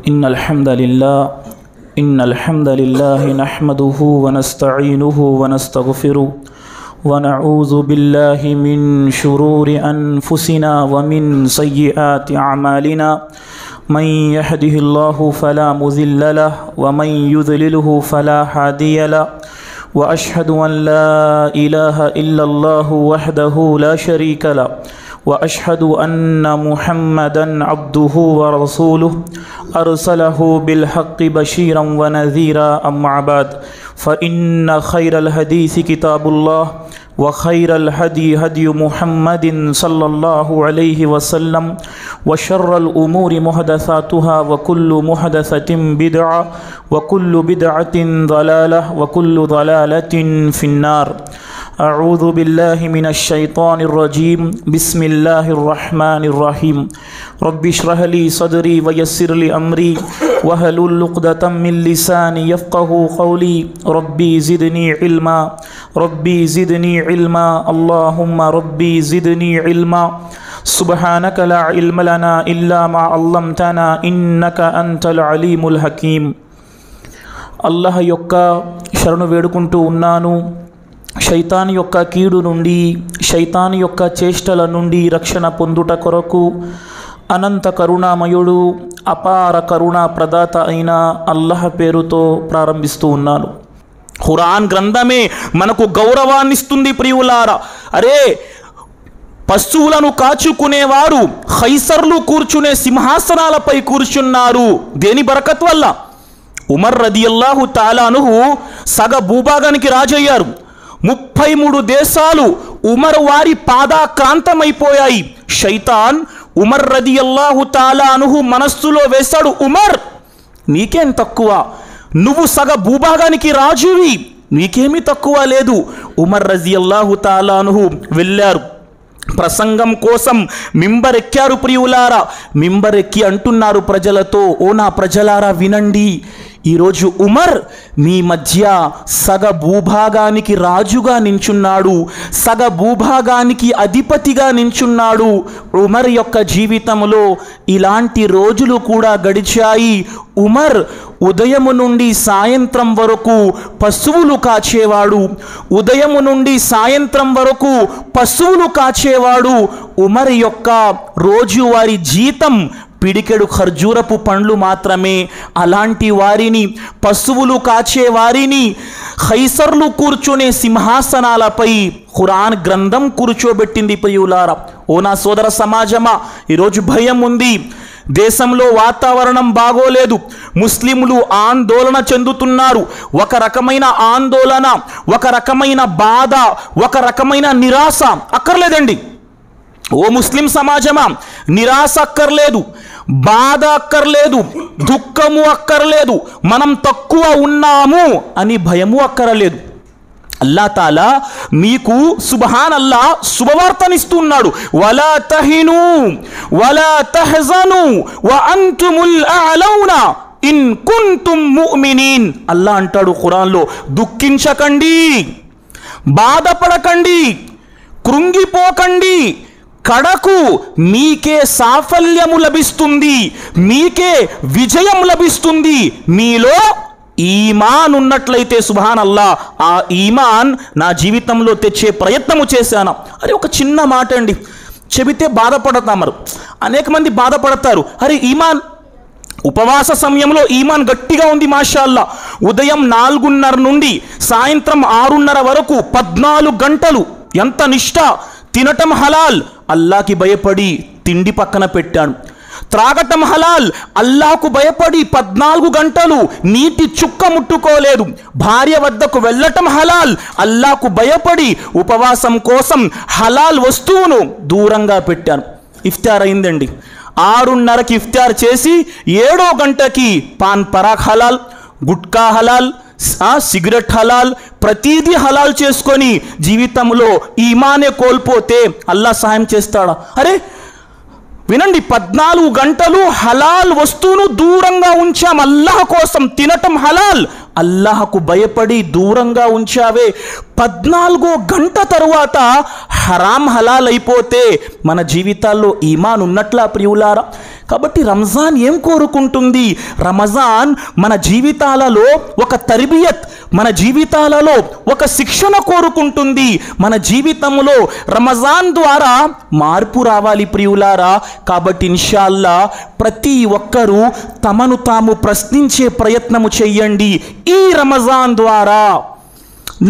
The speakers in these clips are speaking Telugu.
innal hamdalillah nahmaduhu wa nasta'inuhu wa nastaghfiruh wa na'udzu billahi min shururi anfusina wa min sayyiati a'malina man yahdihillahu fala mudilla lahu wa man yudlilhu fala hadiya lahu wa ashhadu an la ilaha illallah wahdahu la sharika lahu وأشهد أن محمدا عبده ورسوله أرسله بالحق بشيرا ونذيرا أما بعد فإن خير الحديث كتاب الله وخير الهدي هدي محمد صلى الله عليه وسلم وشر الأمور محدثاتها وكل محدثة بدعة وكل بدعة ضلالة وكل ضلالة في النار. أعوذ بالله من الشيطان الرجيم. بسم الله الرحمن الرحيم. رب اشرح لي صدري ويسر لي أمري واحلل عقدة من لساني يفقهوا قولي. ربي زدني علما ربي زدني علما اللهم ربي زدني علما سبحانك لا علم لنا إلا ما علمتنا إنك أنت العليم الحكيم. الله యొక్క శరణు వేడుకుంటూ ఉన్నాను. శైతాను యొక్క కీడు నుండి, శైతాను యొక్క చేష్టల నుండి రక్షణ పొందుట కొరకు అనంత కరుణామయుడు, అపార కరుణా ప్రదాత అయిన అల్లాహ్ పేరుతో ప్రారంభిస్తూ ఉన్నాను. ఖురాన్ గ్రంథమే మనకు గౌరవాన్ని ఇస్తుంది ప్రియులారా. అరే, పశువులను కాచుకునేవారు ఖైసర్లు కూర్చునే సింహాసనాలపై కూర్చున్నారు. దేని బరకత్ వల్ల? ఉమర్ రదియల్లాహు తాలా అన్హు సగ భూభాగానికి రాజయ్యారు. 33 దేశాలు ఉమర్ వారి పాదాక్రాంతమైపోయాయి. షైతాన్ ఉమర్ రదియల్లాహు తాలా అన్హు మనస్సులో వేశాడు, ఉమర్ నీకేం తక్కువ, నువ్వు సగ భూభాగానికి రాజువి, నీకేమీ తక్కువ లేదు. ఉమర్ రదియల్లాహు తాలా అన్హు వెళ్ళారు. ప్రసంగం కోసం మింబర్ ఎక్కారు ప్రియులారా. మింబర్ ఎక్కి అంటున్నారు ప్రజలతో, ఓ నా ప్రజలారా వినండి, ఈరోజు ఉమర్ మీ మధ్య సగ భూభాగానికి రాజుగా నించున్నాడు, సగ భూభాగానికి అధిపతిగా నించున్నాడు. ఉమర్ యొక్క జీవితంలో ఇలాంటి రోజులు కూడా గడిచాయి. ఉమర్ ఉదయము నుండి సాయంత్రం వరకు పశువులు కాచేవాడు. ఉదయము నుండి సాయంత్రం వరకు పశువులు కాచేవాడు. ఉమర్ యొక్క రోజువారీ జీతం పిడికెడు ఖర్జూరపు పండ్లు మాత్రమే. అలాంటి వారిని, పశువులు కాచే వారిని ఖైసర్లు కూర్చునే సింహాసనాలపై ఖురాన్ గ్రంథం కూర్చోబెట్టింది ప్రియులారా. ఓ నా సోదర సమాజమా, ఈరోజు భయం ఉంది. దేశంలో వాతావరణం బాగోలేదు. ముస్లింలు ఆందోళన చెందుతున్నారు. ఒక రకమైన ఆందోళన, ఒక రకమైన బాధ, ఒక రకమైన నిరాశ అక్కర్లేదండి. ఓ ముస్లిం సమాజమా, నిరాశ అక్కర్లేదు, బాధ అక్కర్లేదు, దుఃఖము అక్కర్లేదు, మనం తక్కువ ఉన్నాము అని భయము అక్కర్లేదు. అల్లా తాలా మీకు సుబ్హాన్ అల్లా శుభవార్తనిస్తున్నాడు. వలా తహిను వలా తహజను వ అంతుముల్ అలౌన ఇన్ కుంతుం ముమినీన్. అల్లా అంటాడు ఖురాన్లో, దుఃఖించకండి, బాధపడకండి, కృంగిపోకండి, కడకు మీకే సాఫల్యము లభిస్తుంది, మీకే విజయం లభిస్తుంది. మీలో ఈమాన్ ఉన్నట్లయితే సుబ్హాన్ అల్లా, ఆ ఈమాన్ నా జీవితంలో తెచ్చే ప్రయత్నము చేశాను. అరే, ఒక చిన్న మాట అండి, చెబితే బాధపడతారు, అనేక మంది బాధపడతారు. అరే, ఈమాన్ ఉపవాస సమయంలో ఈమాన్ గట్టిగా ఉంది మాషాల్లా. ఉదయం 4:30 నుండి సాయంత్రం 6:30 వరకు 14 గంటలు, ఎంత నిష్ఠ. తినటం హలాల్, అల్లాకి భయపడి తిండి పక్కన పెట్టాను. త్రాగటం హలాల్, అల్లాకు భయపడి 14 గంటలు నీటి చుక్క ముట్టుకోలేదు. భార్య వద్దకు వెళ్ళటం హలాల్, అల్లాకు భయపడి ఉపవాసం కోసం హలాల్ వస్తువును దూరంగా పెట్టాను. ఇఫ్తార్ అయిందండి, 6:30కి ఇఫ్తార్ చేసి 7 గంటకి పాన్ పరాక్ హలాల్, గుట్కా హలాల్, సిగరెట్ హలాల్, ప్రతిదీ హలాల్ చేసుకొని జీవితంలో ఈమానే కోల్పోతే అల్లా సహాయం చేస్తాడా? అరే వినండి, 14 గంటలు హలాల్ వస్తువును దూరంగా ఉంచాం అల్లాహ్ కోసం. తినటం హలాల్, అల్లాహకు భయపడి దూరంగా ఉంచావే, 14వ గంట తరువాత హరాం హలాల్ అయిపోతే మన జీవితాల్లో ఈమాన్ ఉన్నట్లా ప్రియులారా? కాబట్టి రంజాన్ ఏం కోరుకుంటుంది? రమజాన్ మన జీవితాలలో ఒక తర్బియత్, మన జీవితాలలో ఒక శిక్షణ కోరుకుంటుంది. మన జీవితంలో రమజాన్ ద్వారా మార్పు రావాలి ప్రియులారా. కాబట్టి ఇన్షాల్లా ప్రతి ఒక్కరూ తమను తాము ప్రశ్నించే ప్రయత్నము చెయ్యండి. ఈ రమజాన్ ద్వారా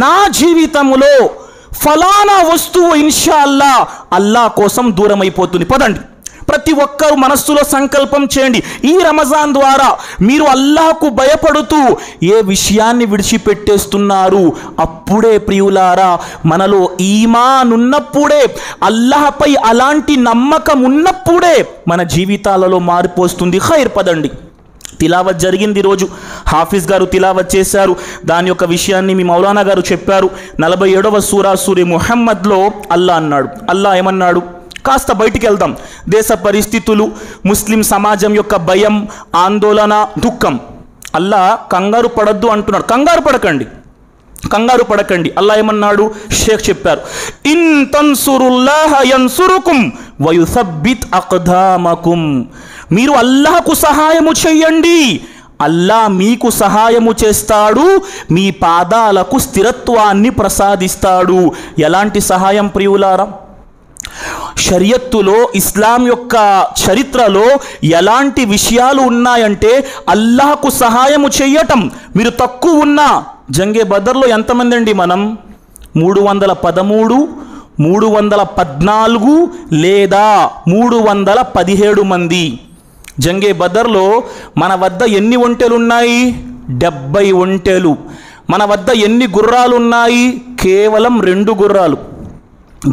నా జీవితంలో ఫలానా వస్తువు ఇన్షాల్లా అల్లాహ్ కోసం దూరం అయిపోతుంది. పదండి, ప్రతి ఒక్కరు మనస్సులో సంకల్పం చేయండి. ఈ రమజాన్ ద్వారా మీరు అల్లాహకు భయపడుతూ ఏ విషయాన్ని విడిచిపెట్టేస్తున్నారు? అప్పుడే ప్రియులారా, మనలో ఈమాన్ ఉన్నప్పుడే, అల్లాహపై అలాంటి నమ్మకం ఉన్నప్పుడే మన జీవితాలలో మార్పు వస్తుంది. ఖైర్, పదండి. తిలావత్ జరిగింది ఈరోజు. హాఫీజ్ గారు తిలావత్ చేశారు. దాని యొక్క విషయాన్ని మీ మౌలానా గారు చెప్పారు. 47వ సూరా ముహమ్మద్లో అల్లా అన్నాడు. అల్లా ఏమన్నాడు? కాస్త బయటికి వెళ్దాం. దేశ పరిస్థితులు, ముస్లిం సమాజం యొక్క భయం, ఆందోళన, దుఃఖం. అల్లా కంగారు పడద్దు అంటున్నాడు. కంగారు పడకండి. అల్లా ఏమన్నాడు? షేక్ చెప్పారు, ఇన్ తన్సురుల్లాహ యన్సురుకుం వయుసబ్బిత్ అక్దామకుం. మీరు అల్లాహకు సహాయము చెయ్యండి, అల్లా మీకు సహాయము చేస్తాడు, మీ పాదాలకు స్థిరత్వాన్ని ప్రసాదిస్తాడు. ఎలాంటి సహాయం ప్రియులారా? షరియత్తులో, ఇస్లాం యొక్క చరిత్రలో ఎలాంటి విషయాలు ఉన్నాయంటే అల్లాహకు సహాయము చెయ్యటం. మీరు తక్కువ ఉన్నా, జంగే బదర్లో ఎంతమంది అండి? మనం 313, 314 లేదా 317 మంది. జంగే బదర్లో మన వద్ద ఎన్ని ఒంటెలు ఉన్నాయి? 70 ఒంటెలు. మన వద్ద ఎన్ని గుర్రాలు ఉన్నాయి? కేవలం 2 గుర్రాలు.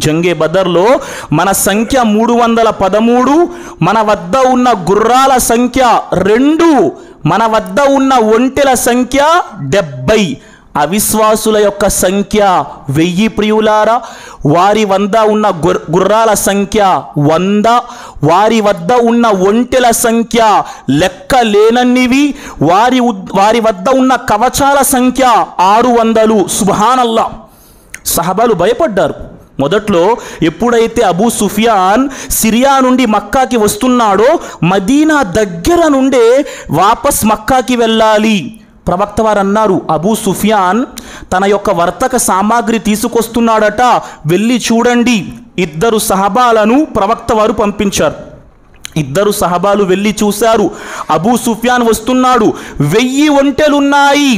జంగే బదర్లో మన సంఖ్య 313, మన వద్ద ఉన్న గుర్రాల సంఖ్య 2, మన వద్ద ఉన్న ఒంటెల సంఖ్య 70. అవిశ్వాసుల యొక్క సంఖ్య 1000 ప్రియులారా. వారి వద్ద ఉన్న గుర్రాల సంఖ్య 100, వారి వద్ద ఉన్న ఒంటెల సంఖ్య లెక్క లేనన్నివి, వారి వద్ద ఉన్న కవచాల సంఖ్య 600. సుబ్హానల్లా. సహబాలు భయపడ్డారు. మొదట్లో ఎప్పుడైతే అబూ సుఫియాన్ సిరియా నుండి మక్కాకి వస్తున్నాడో, మదీనా దగ్గర నుండే వాపస్ మక్కాకి వెళ్ళాలి. ప్రవక్త వారు అన్నారు, అబూ సుఫియాన్ తన యొక్క వర్తక సామాగ్రి తీసుకొస్తున్నాడట, వెళ్ళి చూడండి. 2 సహబాలను ప్రవక్త వారు పంపించారు. 2 సహబాలు వెళ్ళి చూశారు. అబూ సుఫియాన్ వస్తున్నాడు, 1000 ఒంటెలున్నాయి.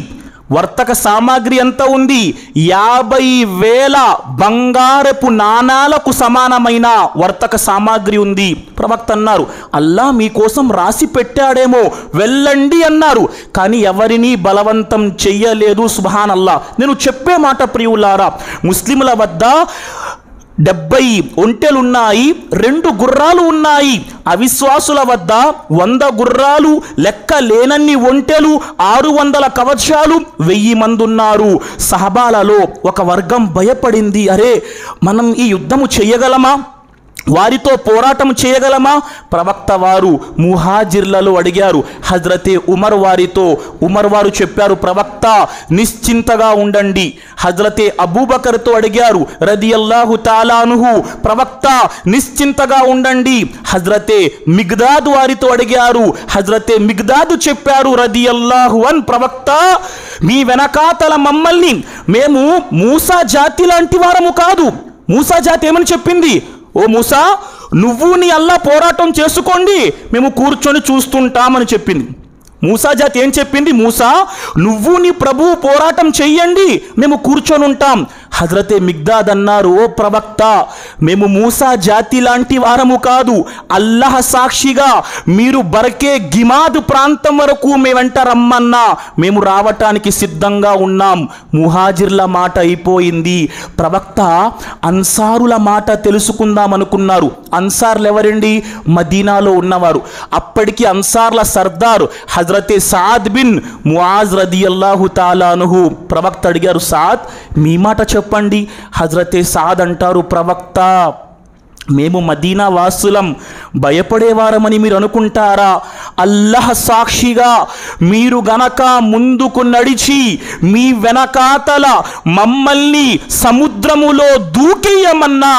వర్తక సామాగ్రి ఎంత ఉంది? 50,000 బంగారపు నాణాలకు సమానమైన వర్తక సామాగ్రి ఉంది. ప్రవక్త అన్నారు, అల్లా మీకోసం రాసి పెట్టాడేమో, వెళ్ళండి అన్నారు. కానీ ఎవరిని బలవంతం చెయ్యలేదు. సుబ్హానల్లా. నేను చెప్పే మాట ప్రియులారా, ముస్లింల వద్ద 70 ఒంటెలున్నాయి, 2 గుర్రాలు ఉన్నాయి. అవిశ్వాసుల వద్ద 100 గుర్రాలు, లెక్క లేనన్ని ఒంటెలు, 600 కవచాలు, 1000 మంది ఉన్నారు. సహబాలలో ఒక వర్గం భయపడింది. అరే, మనం ఈ యుద్ధము చేయగలమా? వారితో పోరాటం చేయగలమా? ప్రవక్త వారు ముహాజిర్లలో అడిగారు. హజ్రతే ఉమర్ వారితో, ఉమర్ వారు చెప్పారు, ప్రవక్త నిశ్చింతగా ఉండండి. హజ్రతే అబూబకర్తో అడిగారు రదియల్లాహు తాలా అన్హు, ప్రవక్త నిశ్చింతగా ఉండండి. హజ్రతే మిగ్దాద్ వారితో అడిగారు. హజ్రతే మిగ్దాద్ చెప్పారు రదియల్లాహు అన్, ప్రవక్త మీ వెనకాతల మమ్మల్ని, మేము మూసా జాతి లాంటి వారము కాదు. మూసా జాతి ఏమని చెప్పింది? ఓ మూసా, నువ్వు నీ అల్లా పోరాటం చేసుకోండి, మేము కూర్చొని చూస్తుంటామని చెప్పింది. మూసా జాతి ఏం చెప్పింది? మూసా, నువ్వు నీ ప్రభువు పోరాటం చెయ్యండి, మేము కూర్చొని ఉంటాం. హజ్రతే మిగ్దాద్ అన్నారు, ఓ ప్రవక్త, మేము మూసా జాతి లాంటి వారము కాదు. అల్లాహ్ సాక్షిగా మీరు బరకే గిమాద్ ప్రాంతం వరకు మేమంట రమ్మన్నా మేము రావటానికి సిద్ధంగా ఉన్నాం. ముహాజిర్ల మాట అయిపోయింది. ప్రవక్త అన్సారుల మాట తెలుసుకుందాం అనుకున్నారు. అన్సార్లు ఎవరండి? మదీనాలో ఉన్నవారు. అప్పటికి అన్సార్ల సర్దార్ హజ్రతే సాద్ బిన్ ముఆజ్ రదియల్లాహు తాలా అన్హు. ప్రవక్త అడిగారు, సాద్ మీ మాట చెప్పండి. హజ్రతే సాద్ అంటారు, ప్రవక్త మేము మదీనా వాసులం, భయపడేవారమని మీరు అనుకుంటారా? అల్లాహ్ సాక్షిగా మీరు గనక ముందుకు నడిచి మీ వెనకాతల మమ్మల్ని సముద్రములో దూకేయమన్నా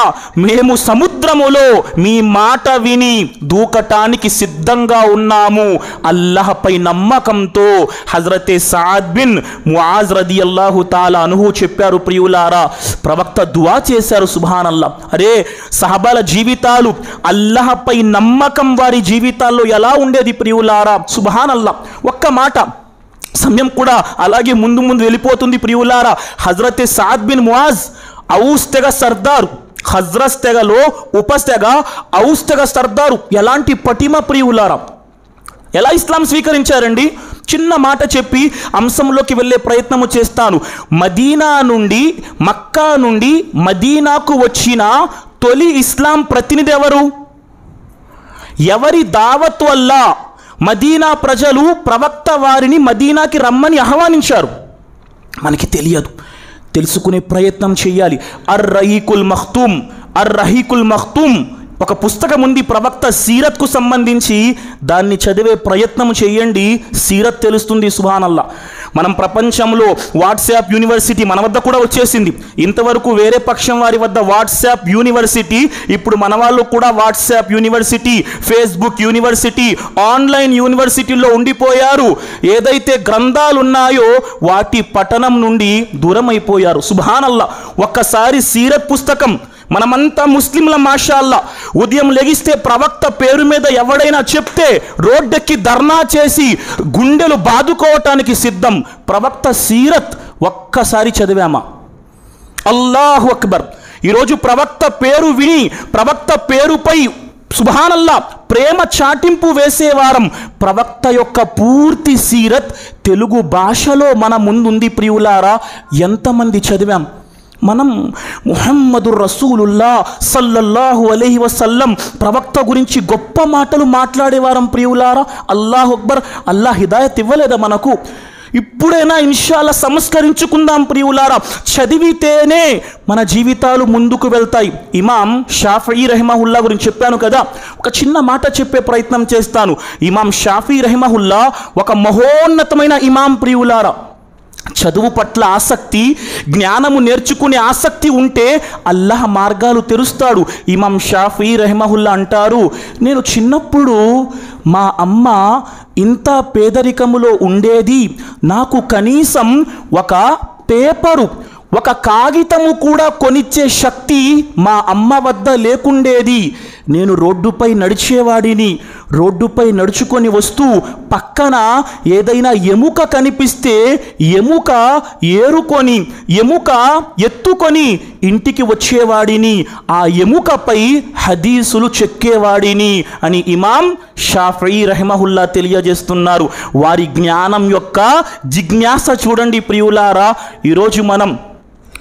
మేము సముద్రములో మీ మాట విని దూకటానికి సిద్ధంగా ఉన్నాము. అల్లాహపై నమ్మకంతో హజరతే సఅద్ బిన్ ముఆజ్ రదియల్లాహు తాలా అన్హు చెప్పారు, ప్రియులారా, ప్రవక్త దుఆ చేశారు. సుబ్హానల్లాహ్. అరే సహబాల జీవితాలు, అల్లాహపై నమ్మకం వారి జీవితాల్లో ఎలా ఉండేది ప్రియులారా. సుబ్హానల్లాహ్. ఒక్క మాట, సమయం కూడా అలాగే ముందు ముందు వెళ్ళిపోతుంది ప్రియులారా. హజరతే సఅద్ బిన్ ముఆజ్ ఔస్ తెగ సర్దారు. హజ్రస్ తెగలో ఉపస్ తెగ, ఔస్ తెగ సర్దారు. ఎలాంటి పటిమ ప్రియులారా. ఎలా ఇస్లాం స్వీకరించారండి? చిన్న మాట చెప్పి అంశంలోకి వెళ్ళే ప్రయత్నము చేస్తాను. మదీనా నుండి, మక్కా నుండి మదీనాకు వచ్చిన తొలి ఇస్లాం ప్రతినిధి ఎవరు? ఎవరి దావత్ వల్ల మదీనా ప్రజలు ప్రవక్త వారిని మదీనాకి రమ్మని ఆహ్వానించారు? మనకి తెలియదు, తెలుసుకునే ప్రయత్నం చేయాలి. అర్-రహీకుల్ మఖ్తూమ్, అర్-రహీకుల్ మఖ్తూమ్ ఒక పుస్తకం ఉంది ప్రవక్త సీరత్కు సంబంధించి. దాన్ని చదివే ప్రయత్నం చేయండి, సీరత్ తెలుస్తుంది. సుబ్హానల్లాహ్. మనం ప్రపంచంలో వాట్సాప్ యూనివర్సిటీ మన వద్ద కూడా వచ్చేసింది. ఇంతవరకు వేరే పక్షం వారి వద్ద వాట్సాప్ యూనివర్సిటీ, ఇప్పుడు మన వాళ్ళు కూడా WhatsApp university, Facebook university, online యూనివర్సిటీలో ఉండిపోయారు. ఏదైతే గ్రంథాలు ఉన్నాయో వాటి పఠనం నుండి దూరం అయిపోయారు. సుబ్హానల్లాహ్. ఒక్కసారి సీరత్ పుస్తకం, మనమంతా ముస్లింల మాషాల్లా, ఉదయం లెగిస్తే ప్రవక్త పేరు మీద ఎవడైనా చెప్తే రోడ్డెక్కి ధర్నా చేసి గుండెలు బాదుకోవటానికి సిద్ధం. ప్రవక్త సీరత్ ఒక్కసారి చదివామా? అల్లాహు అక్బర్. ఈరోజు ప్రవక్త పేరు విని ప్రవక్త పేరుపై సుబ్హానల్లా ప్రేమ చాటింపు వేసేవారం. ప్రవక్త యొక్క పూర్తి సీరత్ తెలుగు భాషలో మన ముందుంది ప్రియులారా. ఎంతమంది చదివాం? మనం ముహమ్మదుర్ రసూలుల్లా సల్లల్లాహు అలైహి వసల్లం ప్రవక్త గురించి గొప్ప మాటలు మాట్లాడేవారం ప్రియులారా. అల్లాహు అక్బర్. అల్లాహ్ హిదాయత్ ఇవ్వలేదా మనకు? ఇప్పుడైనా ఇన్షాల్లా సంస్కరించుకుందాం ప్రియులారా. చదివితేనే మన జీవితాలు ముందుకు వెళ్తాయి. ఇమాం షాఫీ రహిమహుల్లా గురించి చెప్పాను కదా, ఒక చిన్న మాట చెప్పే ప్రయత్నం చేస్తాను. ఇమాం షాఫీ రహిమహుల్లా ఒక మహోన్నతమైన ఇమాం ప్రియులారా. చదువు పట్ల ఆసక్తి, జ్ఞానము నేర్చుకునే ఆసక్తి ఉంటే అల్లాహ్ మార్గాలు తెరుస్తాడు. ఇమాం షాఫీ రహిమహుల్లా అంటారు, నేను చిన్నప్పుడు మా అమ్మ ఇంత పేదరికములో ఉండేది, నాకు కనీసం ఒక పేపరు, ఒక కాగితము కూడా కొనిచ్చే శక్తి మా అమ్మ వద్ద లేకుండేది. నేను రోడ్డుపై నడిచేవాడిని. రోడ్డుపై నడుచుకొని వస్తూ పక్కన ఏదైనా ఎముక కనిపిస్తే ఎముక ఏరుకొని, ఎముక ఎత్తుకొని ఇంటికి వచ్చేవాడిని. ఆ ఎముకపై హదీసులు చెక్కేవాడిని అని ఇమాం షాఫీ రహిమహుల్లా తెలియజేస్తున్నారు. వారి జ్ఞానం యొక్క జిజ్ఞాస చూడండి ప్రియులారా. ఈరోజు మనం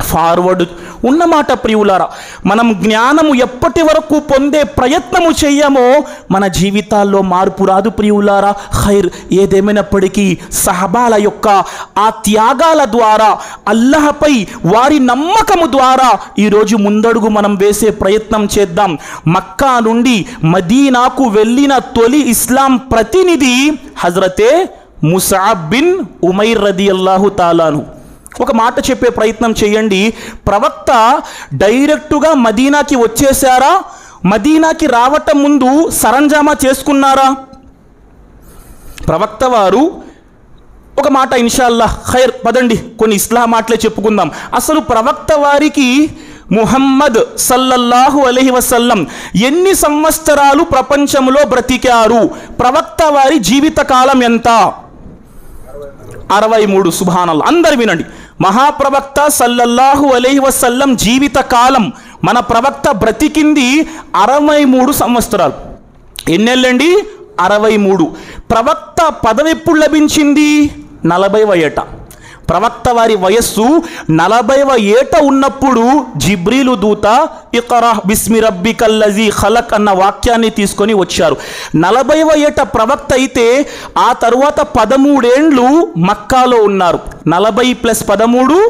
ఫార్వర్డ్ ఉన్నమాట ప్రియులారా. మనం జ్ఞానము ఎప్పటి వరకు పొందే ప్రయత్నము చెయ్యమో మన జీవితాల్లో మార్పు రాదు ప్రియులారా. ఖైర్, ఏదేమైనప్పటికీ సహబాల యొక్క ఆ త్యాగాల ద్వారా, అల్లాహపై వారి నమ్మకము ద్వారా ఈరోజు ముందడుగు మనం వేసే ప్రయత్నం చేద్దాం. మక్కా నుండి మదీనాకు వెళ్ళిన తొలి ఇస్లాం ప్రతినిధి హజరతే ముసఅబ్ బిన్ ఉమైర్ రదియల్లాహు తాలాను. ఒక మాట చెప్పే ప్రయత్నం చేయండి. ప్రవక్త డైరెక్టుగా మదీనాకి వచ్చేసారా? మదీనాకి రావటం ముందు సరంజామా చేసుకున్నారా? ప్రవక్త వారు ఒక మాట ఇన్షాల్లా ఖైర్ పదండి కొన్ని ఇస్లాం మాటలే చెప్పుకుందాం. అసలు ప్రవక్త వారికి ముహమ్మద్ సల్లల్లాహు అలైహి వసల్లం ఎన్ని సంవత్సరాలు ప్రపంచంలో బ్రతికారు? ప్రవక్త వారి జీవిత కాలం ఎంత? 63. సుబ్హానల్లాహ్. అందరు వినండి. మహాప్రవక్త సల్లల్లాహు అలైహి వసల్లం జీవిత కాలం, మన ప్రవక్త బ్రతికింది 63 సంవత్సరాలు. ఎన్నేళ్ళండి? 63. ప్రవక్త పదవి ఎప్పుడు లభించింది? 40వ ఏట. ప్రవక్త వారి వయస్సు 40వ ఏట ఉన్నప్పుడు జిబ్రీలు దూత ఇక్రా బిస్మి రబ్బికల్లజీ ఖలక్ అన్న వాక్యాన్ని తీసుకొని వచ్చారు. 40వ ఏట ప్రవక్త అయితే ఆ తరువాత 13 ఏండ్లు మక్కాలో ఉన్నారు. 40 + 13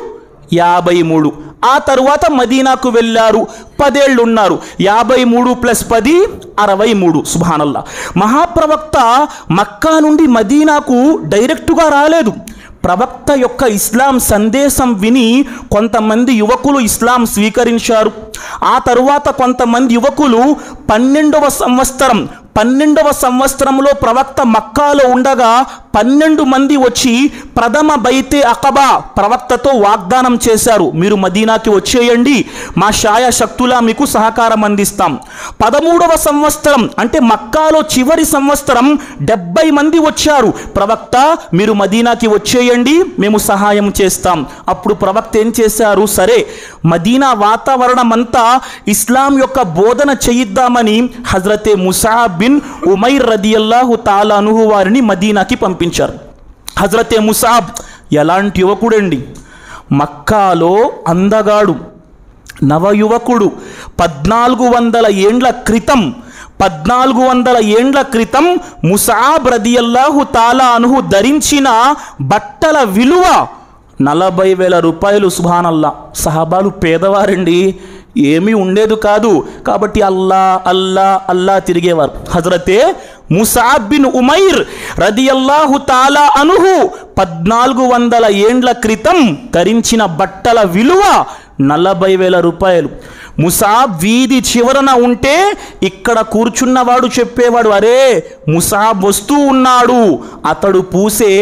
53. ఆ తరువాత మదీనాకు వెళ్ళారు. 10 ఏళ్ళు ఉన్నారు. 53 + 10 63. సుబ్హానల్లా. మహాప్రవక్త మక్కా నుండి మదీనాకు డైరెక్టుగా రాలేదు. ప్రవక్త యొక్క ఇస్లాం సందేశం విని కొంతమంది యువకులు ఇస్లాం స్వీకరించారు. ఆ తరువాత కొంతమంది యువకులు 12వ సంవత్సరంలో ప్రవక్త మక్కాలో ఉండగా 12 మంది వచ్చి ప్రథమ బైతే అకబా ప్రవక్తతో వాగ్దానం చేశారు, మీరు మదీనాకి వచ్చేయండి, మా శాయ శక్తులా మీకు సహకారం అందిస్తాం. 13వ సంవత్సరం అంటే మక్కాలో చివరి సంవత్సరం 70 మంది వచ్చారు, ప్రవక్త మీరు మదీనాకి వచ్చేయండి, మేము సహాయం చేస్తాం. అప్పుడు ప్రవక్త ఏం చేశారు, సరే మదీనా వాతావరణం అంతా ఇస్లాం యొక్క బోధన చేయిద్దామని హజరతే ముసాబ్ బిన్ ఉమైర్ రదియల్లాహు తాలా అన్హు వారిని మదీనాకి పంపించారు. హజరతే ముసాబ్ ఎలాంటి యువకుడండి, మక్కాలో అందగాడు, నవయువకుడు. 1400 ఏండ్ల క్రితం ముసాబ్ రదియల్లాహు తాలా అన్హు ధరించిన బట్టల విలువ 40,000 రూపాయలు. సుబ్హానల్లా. సహాబాలు పేదవారండి, ఏమీ ఉండేది కాదు, కాబట్టి అల్లా అల్లా అల్లా తిరిగేవారు. హజరతే ముసాబ్ బిన్ ఉమైర్ రదియల్లాహు తాలా అన్హు 1400 ఏండ్ల క్రితం ధరించిన బట్టల విలువ 40,000 రూపాయలు. ముసాబ్ వీధి చివరన ఉంటే ఇక్కడ కూర్చున్నవాడు చెప్పేవాడు, అరే ముసాబ్ వస్తూ ఉన్నాడు, అతడు పూసే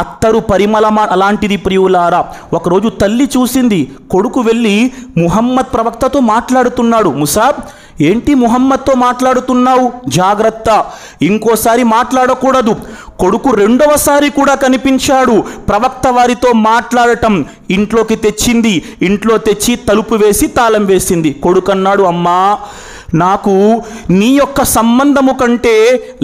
అత్తరు పరిమళం అలాంటిది ప్రియులారా. ఒకరోజు తల్లి చూసింది, కొడుకు వెళ్ళి ముహమ్మద్ ప్రవక్తతో మాట్లాడుతున్నాడు. ముసాబ్, ఏంటి ముహమ్మద్తో మాట్లాడుతున్నావు, జాగ్రత్త, ఇంకోసారి మాట్లాడకూడదు. కొడుకు రెండవసారి కూడా కనిపించాడు, ప్రవక్త వారితో మాట్లాడటం ఇంట్లోకి తెచ్చింది. ఇంట్లో తెచ్చి తలుపు వేసి తాళం వేసింది. కొడుకు అన్నాడు, అమ్మా నాకు నీ యొక్క సంబంధము కంటే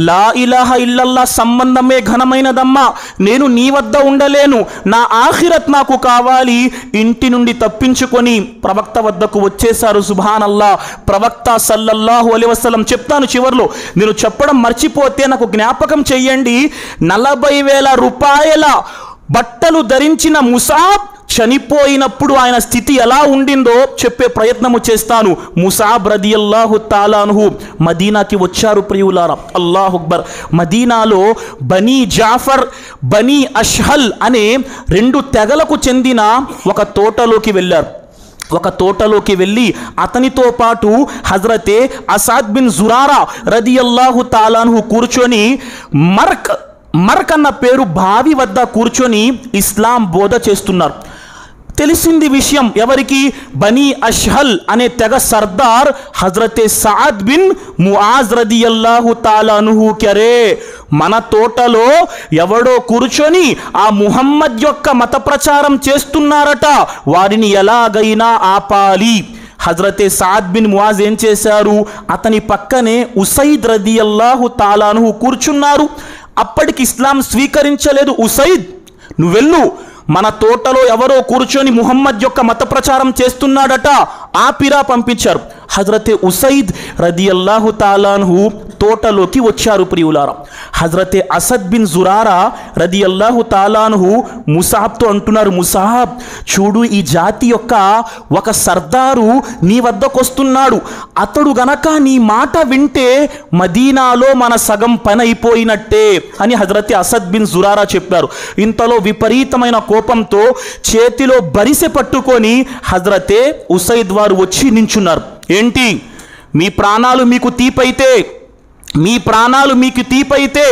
లా ఇలాహ ఇల్లల్లా సంబంధమే ఘనమైనదమ్మా, నేను నీ వద్ద ఉండలేను, నా ఆఖిరత్ నాకు కావాలి. ఇంటి నుండి తప్పించుకొని ప్రవక్త వద్దకు వచ్చేశారు. సుబ్హానల్లా. ప్రవక్త సల్లల్లాహు అలైహి వసల్లం, చెప్తాను చివర్లో, నేను చెప్పడం మర్చిపోతే నాకు జ్ఞాపకం చెయ్యండి, 40,000 రూపాయల బట్టలు ధరించిన ముసాబ్ చనిపోయినప్పుడు ఆయన స్థితి ఎలా ఉండిందో చెప్పే ప్రయత్నము చేస్తాను. ముసాబ్ రదియల్లాహు తాలా అన్హు మదీనాకి వచ్చారు ప్రియులారా. అల్లాహు అక్బర్. మదీనాలో బనీ జాఫర్, బనీ అష్హల్ అనే 2 తెగలకు చెందిన ఒక తోటలోకి వెళ్ళారు. ఒక తోటలోకి వెళ్ళి అతనితో పాటు హజరతే అసాద్ బిన్ జురారా రదియల్లాహు తాలా అన్హు కూర్చొని మర్క్ అన్న పేరు బావి వద్ద కూర్చొని ఇస్లాం బోధ చేస్తున్నారు. తెలిసింది విషయం ఎవరికి, బనీ అష్హల్ అనే తెగ సర్దార్ హజరతే సఅద్ బిన్ ముఆజ్ రదియల్లాహు తాలా అన్హు కరే, మన తోటలో ఎవడో కూర్చొని ఆ ముహమ్మద్ యొక్క మత ప్రచారం చేస్తున్నారట, వారిని ఎలాగైనా ఆపాలి. హజరతే సఅద్ బిన్ ముఆజ్ ఏం చేశారు, అతని పక్కనే ఉసైద్ రదియల్లాహు తాలా అన్హు కూర్చున్నారు. అప్పటికి ఇస్లాం స్వీకరించలేదు. ఉసైద్, నువ్వెళ్ళు, మన తోటలో ఎవరో కూర్చొని ముహమ్మద్ యొక్క మత ప్రచారం చేస్తున్నాడట, ఆపిరా పంపించారు. హజరతే ఉసైద్ రదియల్లాహు తాలా అన్హు తోటలోకి వచ్చారు ప్రియులారా. హజరతే అసద్ బిన్ జురారా రదియల్లాహు తాలా అన్హు ముసాబ్తో అంటున్నారు, ముసాబ్ చూడు, ఈ జాతి యొక్క ఒక సర్దారు నీ వద్దకు వస్తున్నాడు, అతడు గనక నీ మాట వింటే మదీనాలో మన సగం పని అయిపోయినట్టే అని హజరతే అసద్ బిన్ జురారా చెప్పారు. ఇంతలో విపరీతమైన కోపంతో చేతిలో బరిసె పట్టుకొని హజరతే ఉసైద్ వారు వచ్చి నించున్నారు. ఏంటి, మీ ప్రాణాలు మీకు తీపైతే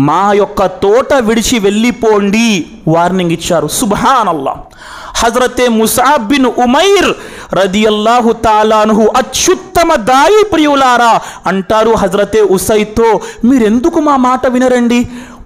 మా యొక్క తోట విడిచి వెళ్ళిపోండి వార్నింగ్ ఇచ్చారు. సుబ్హానల్లాహ్. హజరతే ముసాబ్ బిన్ ఉమైర్ రదియల్లాహు తాలా అన్హు అత్యుత్తమ దాయి ప్రియులారా అంటారు హజరతే ఉసైద్తో, మీరెందుకు మా మాట వినరండి,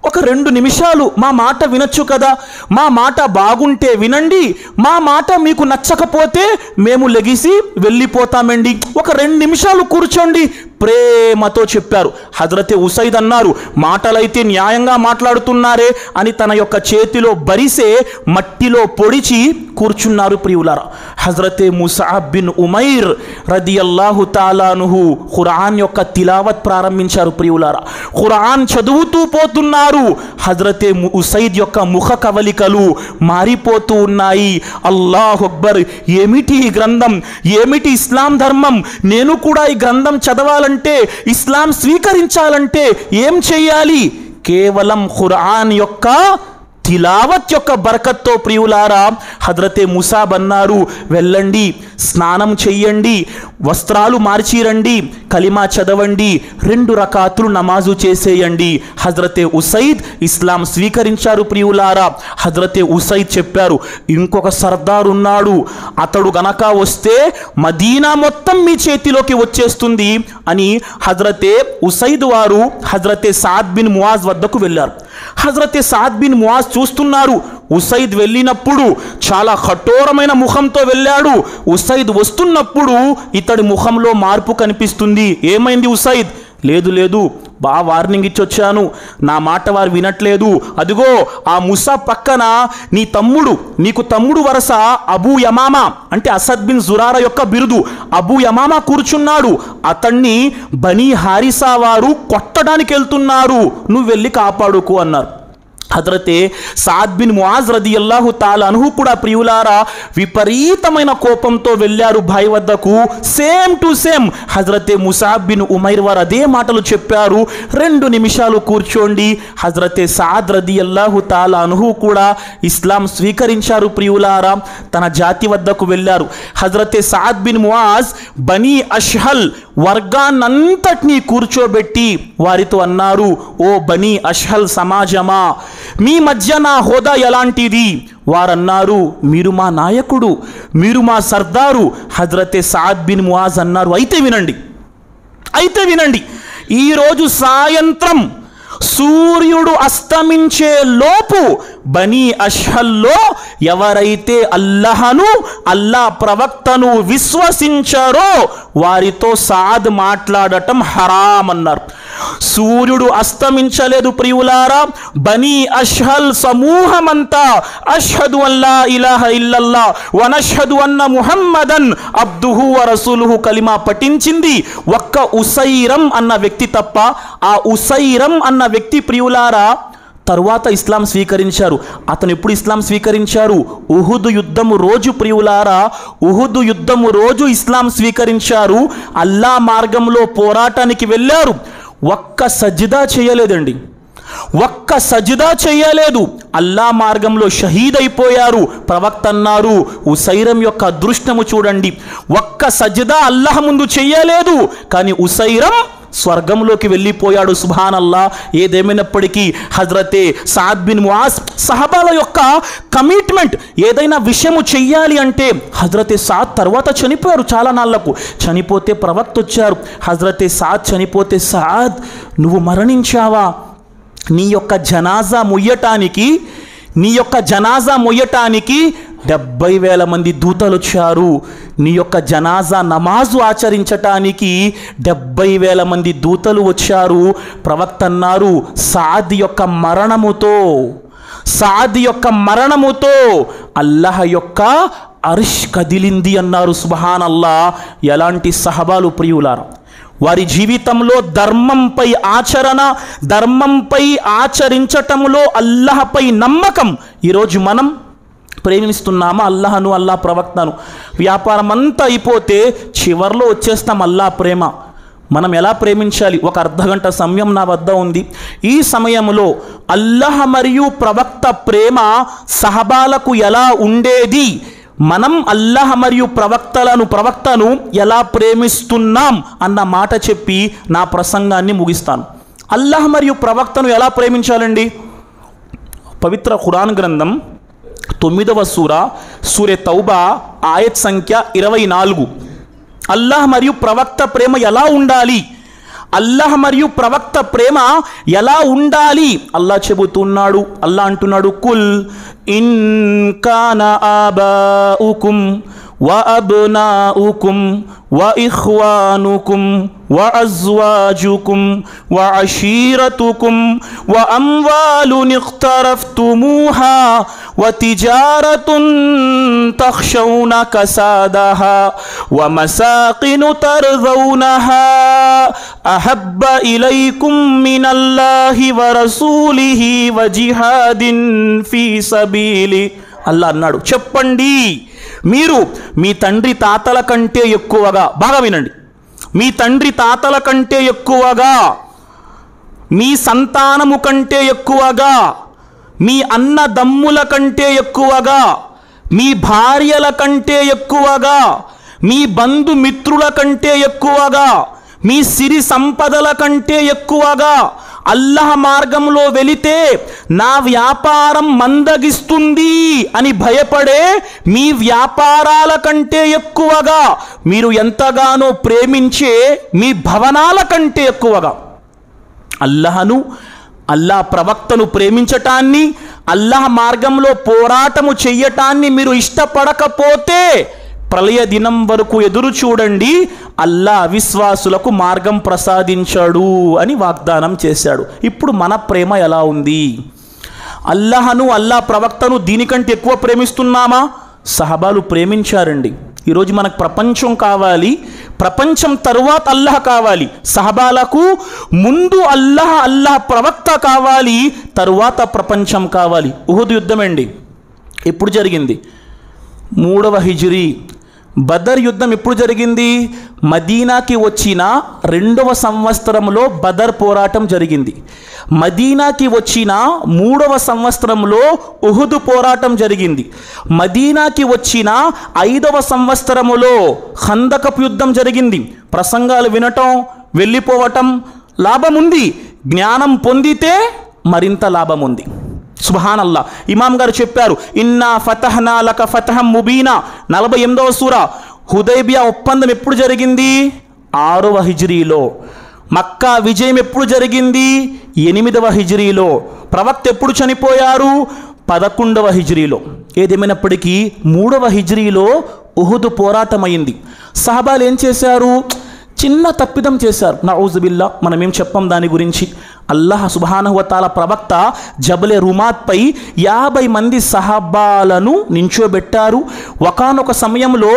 ఒక 2 నిమిషాలు మా మాట వినొచ్చు కదా, మా మాట బాగుంటే వినండి, మా మాట మీకు నచ్చకపోతే మేము లెగిసి వెళ్ళిపోతామండి, ఒక 2 నిమిషాలు కూర్చోండి ప్రేమతో చెప్పారు. హజరతే ఉసైద్ అన్నారు, మాటలైతే న్యాయంగా మాట్లాడుతున్నారే అని తన యొక్క చేతిలో బరిసే మట్టిలో పొడిచి కూర్చున్నారు ప్రియులారా. హజరతే ముసఅబ్ బిన్ ఉమైర్ రదియల్లాహు తాలా అన్హు ఖురాన్ యొక్క తిలావత్ ప్రారంభించారు ప్రియులారా. ఖురాన్ చదువుతూ పోతున్నారు. హజరతే ఉసైద్ యొక్క ముఖ కవలికలు మారిపోతూ ఉన్నాయి. అల్లాహు అక్బర్, ఏమిటి ఈ గ్రంథం, ఏమిటి ఇస్లాం ధర్మం, నేను కూడా ఈ గ్రంథం చదవాలంటే, ఇస్లాం స్వీకరించాలంటే ఏం చెయ్యాలి? కేవలం ఖురాన్ యొక్క తిలావత్ యొక్క బరకత్తో ప్రియులారా హజరతే ముసాబ్ అన్నారు, వెళ్ళండి, స్నానం చెయ్యండి, వస్త్రాలు మార్చిరండి, కలిమా చదవండి, 2 రకాతులు నమాజు చేసేయండి. హజరతే ఉసైద్ ఇస్లాం స్వీకరించారు ప్రియులారా. హజరతే ఉసైద్ చెప్పారు, ఇంకొక సర్దార్ ఉన్నాడు, అతడు గనక వస్తే మదీనా మొత్తం మీ చేతిలోకి వచ్చేస్తుంది అని హజరతే ఉసైద్ వారు హజరతే సాద్ బిన్ ముఆజ్ వద్దకు వెళ్ళారు. హజరతే సాద్ బిన్ ముఆజ్ చూస్తున్నారు. ఉసైద్ వెళ్ళినప్పుడు చాలా కఠోరమైన ముఖంతో వెళ్ళాడు. ఉసైద్ వస్తున్నప్పుడు ఇతడి ముఖంలో మార్పు కనిపిస్తుంది. ఏమైంది ఉసైద్? లేదు లేదు, బాగా వార్నింగ్ ఇచ్చొచ్చాను, నా మాట వారు వినట్లేదు. అదిగో ఆ ముసా పక్కన నీ తమ్ముడు, నీకు తమ్ముడు వరస అబూ యమామా అంటే అసద్ బిన్ జురారా యొక్క బిరుదు, అబూ యమామా కూర్చున్నాడు, అతన్ని బనీ హారిసా వారు కొట్టడానికి వెళ్తున్నారు, నువ్వు వెళ్ళి కాపాడుకో అన్నారు. హజరతే సాద్ బిన్ ముఆజ్ రదియల్లాహు తాలా అన్హు కూడా ప్రియులారా విపరీతమైన కోపంతో వెళ్ళారు భాయ్ వద్దకు. సేమ్ టు సేమ్ హజరతే ముసాబ్ బిన్ ఉమైర్ వారు అదే మాటలు చెప్పారు, 2 నిమిషాలు కూర్చోండి. హజరతే సాద్ రదియల్లాహు తాలా అన్హు కూడా ఇస్లాం స్వీకరించారు ప్రియులారా. తన జాతి వద్దకు వెళ్ళారు. హజరతే సాద్ బిన్ ముఆజ్ బనీ అష్హల్ వర్గాన్నంతటినీ కూర్చోబెట్టి వారితో అన్నారు, ఓ బనీ అష్హల్ సమాజమా, మీ మధ్య నా హోదా ఎలాంటిది? వారన్నారు, మీరు మా నాయకుడు, మీరు మా సర్దారు. హజరతే సాద్ బిన్ ముఆజ్ అన్నారు, అయితే వినండి, ఈరోజు సాయంత్రం సూర్యుడు అస్తమించే లోపు బనీ అష్హల్లో ఎవరైతే అల్లాహను, అల్లా ప్రవక్తను విశ్వసించారో వారితో సాద్ మాట్లాడటం హరాం అన్నారు. సూర్యుడు అస్తమించలేదు ప్రియులారా, బనీ అష్హల్ సమూహమంతా అష్హదు అల్లా ఇలాహ ఇల్లల్లా వనష్హదు అన్న ముహమ్మదన్ అబ్దుహు వ రసూలుహు కలిమా పఠించింది. ఒక్క ఉసైరం అన్న వ్యక్తి తప్ప. ఆ ఉసైరం అన్న వ్యక్తి ప్రియులారా తరువాత ఇస్లాం స్వీకరించారు. అతను ఎప్పుడు ఇస్లాం స్వీకరించారు? ఉహుదు యుద్ధము రోజు ప్రియులారా, ఉహుదు యుద్ధము రోజు ఇస్లాం స్వీకరించారు. అల్లా మార్గంలో పోరాటానికి వెళ్ళారు. ఒక్క సజ్దా చేయలేదండి, ఒక్క సజ్దా చేయలేదు. అల్లా మార్గంలో షహీద్ అయిపోయారు. ప్రవక్త అన్నారు, ఉసైరం యొక్క అదృష్టము చూడండి, ఒక్క సజ్దా అల్లాహ్ ముందు చేయలేదు, కానీ ఉసైరం స్వర్గంలోకి వెళ్ళిపోయాడు. సుబ్హానల్లా. ఏదేమైనప్పటికీ హజరతే సాద్ బిన్ ముఆజ్ సహబాల యొక్క కమిట్మెంట్, ఏదైనా విషయము చెయ్యాలి అంటే హజరతే సాద్ తర్వాత చనిపోయారు. చాలా నాళ్లకు చనిపోతే ప్రవక్త వచ్చారు. హజరతే సాద్ చనిపోతే, సాద్ నువ్వు మరణించావా? నీ యొక్క జనాజా మొయ్యటానికి 70,000 మంది దూతలు వచ్చారు. నీ యొక్క జనాజా నమాజు ఆచరించటానికి 70,000 మంది దూతలు వచ్చారు. ప్రవక్త అన్నారు, సాద్ యొక్క మరణముతో అల్లాహ్ యొక్క అర్ష్ కదిలింది అన్నారు. సుబ్హానల్లా. ఎలాంటి సహబాలు ప్రియులారా! వారి జీవితంలో ధర్మంపై ఆచరించటంలో అల్లాహపై నమ్మకం. ఈరోజు మనం ప్రేమిస్తున్నామా అల్లాహను, అల్లాహ్ ప్రవక్తను? వ్యాపారం అంతా అయిపోతే చివర్లో వచ్చేస్తాం అల్లాహ్ ప్రేమ. మనం ఎలా ప్రేమించాలి? ఒక అర్ధగంట సమయం నా వద్ద ఉంది. ఈ సమయంలో అల్లాహ్ మరియు ప్రవక్త ప్రేమ సహబాలకు ఎలా ఉండేది, మనం అల్లాహ్ మరియు ప్రవక్తను ఎలా ప్రేమిస్తున్నాం అన్న మాట చెప్పి నా ప్రసంగాన్ని ముగిస్తాను. అల్లాహ్ మరియు ప్రవక్తను ఎలా ప్రేమించాలండి? పవిత్ర ఖురాన్ గ్రంథం 9వ సూరే తౌబా ఆయత్ సంఖ్య 24. అల్లాహ్ మరియు ప్రవక్త ప్రేమ ఎలా ఉండాలి? అల్లాహ్ మరియు ప్రవక్త ప్రేమ ఎలా ఉండాలి? అల్లాహ్ చెబుతున్నాడు, అల్లాహ్ అంటున్నాడు, కుల్ ఇన్ కాన ఆబాఉకుం وأبناؤكم وإخوانكم وأزواجكم وعشيرتكم وأموال اقترفتموها وتجارة تخشون كسادها ومساكن ترضونها أحب إليكم من الله ورسوله وجهاد في سبيله. అల్లా అన్నాడు, చెప్పండి, మీరు మీ తండ్రి తాతల కంటే ఎక్కువగా, బాగా వినండి, మీ తండ్రి తాతల కంటే ఎక్కువగా, మీ సంతానము కంటే ఎక్కువగా, మీ అన్నదమ్ముల కంటే ఎక్కువగా, మీ భార్యల కంటే ఎక్కువగా, మీ బంధుమిత్రుల కంటే ఎక్కువగా, మీ సిరి సంపదల కంటే ఎక్కువగా అల్లాహ్ మార్గంలో వెళితే నా వ్యాపారం మందగిస్తుంది అని భయపడే మీ వ్యాపారాల కంటే ఎక్కువగా, మీరు ఎంతగానో ప్రేమించే మీ భవనాల కంటే ఎక్కువగా అల్లాహను, అల్లాహ్ ప్రవక్తను ప్రేమించటాన్ని, అల్లాహ్ మార్గంలో పోరాటము చెయ్యటాన్ని మీరు ఇష్టపడకపోతే ప్రళయ దినం వరకు ఎదురు చూడండి, అల్లాహ్ అవిశ్వాసులకు మార్గం ప్రసాదించాడు అని వాగ్దానం చేశాడు. ఇప్పుడు మన ప్రేమ ఎలా ఉంది? అల్లాహను, అల్లాహ్ ప్రవక్తను దీనికంటే ఎక్కువ ప్రేమిస్తున్నామా? సహబాలు ప్రేమించారండి. ఈరోజు మనకు ప్రపంచం కావాలి, ప్రపంచం తరువాత అల్లాహ్ కావాలి. సహబాలకు ముందు అల్లాహ్, అల్లాహ్ ప్రవక్త కావాలి, తరువాత ప్రపంచం కావాలి. ఉహుద్ యుద్ధం అండి ఎప్పుడు జరిగింది? 3వ హిజ్రీ. బదర్ యుద్ధం ఎప్పుడు జరిగింది? మదీనాకి వచ్చిన 2వ సంవత్సరంలో బదర్ పోరాటం జరిగింది. మదీనాకి వచ్చిన 3వ సంవత్సరంలో ఉహుద్ పోరాటం జరిగింది. మదీనాకి వచ్చిన 5వ సంవత్సరములో ఖందకపు యుద్ధం జరిగింది. ప్రసంగాలు వినటం, వెళ్ళిపోవటం లాభం ఉంది, జ్ఞానం పొందితే మరింత లాభం ఉంది. సుబ్హానల్లా. ఇమాం గారు చెప్పారు, ఇన్నా ఫతహ్నా లక ఫతహం ముబీనా, 48వ సూరా. హుదైబియా ఒప్పందం ఎప్పుడు జరిగింది? 6వ హిజ్రీలో. మక్కా విజయం ఎప్పుడు జరిగింది? 8వ హిజ్రీలో. ప్రవక్త ఎప్పుడు చనిపోయారు? 11వ హిజ్రీలో. ఏదేమైనప్పటికీ 3వ హిజ్రీలో ఉహుద్ పోరాటమైంది. సహబాలు ఏం చేశారు? చిన్న తప్పిదం చేశారు. నఊజుబిల్లా, మనం ఏం చెప్పం దాని గురించి. అల్లాహ్ సుబ్హానహు వ తఆలా ప్రవక్త జబలే రుమాత్పై 50 మంది సహాబాలను నించోబెట్టారు. ఒకానొక సమయంలో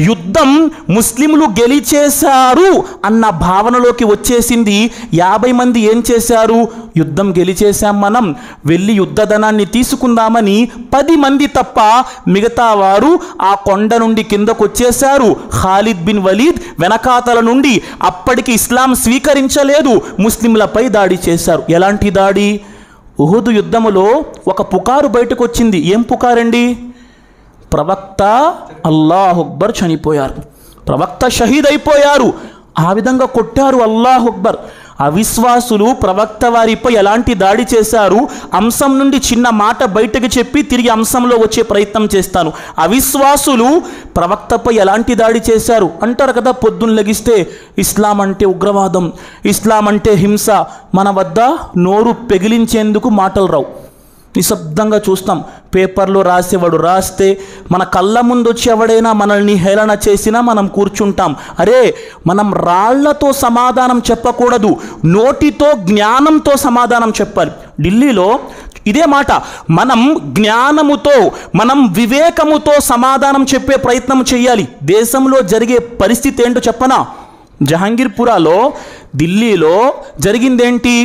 యుద్ధం ముస్లింలు గెలిచేశారు అన్న భావనలోకి వచ్చేసింది. 50 మంది ఏం చేశారు? యుద్ధం గెలిచేశాం, మనం వెళ్ళి యుద్ధధనాన్ని తీసుకుందామని 10 మంది తప్ప మిగతా వారు ఆ కొండ నుండి కిందకు వచ్చేశారు. ఖాలిద్ బిన్ వలీద్ వెనకాతల నుండి, అప్పటికి ఇస్లాం స్వీకరించలేదు, ముస్లింలపై దాడి చేశారు. ఎలాంటి దాడి? ఉహుద్ యుద్ధములో ఒక పుకారు బయటకు వచ్చింది. ఏం పుకారండి? ప్రవక్త అల్లాహు అక్బర్ చనిపోయారు, ప్రవక్త షహీద్ అయిపోయారు. ఆ విధంగా కొట్టారు. అల్లాహు అక్బర్. అవిశ్వాసులు ప్రవక్త వారిపై ఎలాంటి దాడి చేశారు? అంశం నుండి చిన్న మాట బయటకు చెప్పి తిరిగి అంశంలో వచ్చే ప్రయత్నం చేస్తాను. అవిశ్వాసులు ప్రవక్తపై ఎలాంటి దాడి చేశారు అంటారు కదా. పొద్దున్న లెగిస్తే ఇస్లాం అంటే ఉగ్రవాదం, ఇస్లాం అంటే హింస. మన వద్ద నోరు పెగిలించేందుకు మాటలు రావు. నిశ్శబ్దంగా చూస్తాం. పేపర్లో రాసేవాడు రాస్తే, మన కళ్ళ ముందు వచ్చి ఎవడైనా మనల్ని హేళన చేసినా మనం కూర్చుంటాం. అరే, మనం రాళ్లతో సమాధానం చెప్పకూడదు, నోటితో జ్ఞానంతో సమాధానం చెప్పాలి. ఢిల్లీలో ఇదే మాట, మనం జ్ఞానముతో, మనం వివేకముతో సమాధానం చెప్పే ప్రయత్నం చేయాలి. దేశంలో జరిగే పరిస్థితి ఏంటో చెప్పనా? జహాంగీర్పురాలో, ఢిల్లీలో జరిగిందేంటి?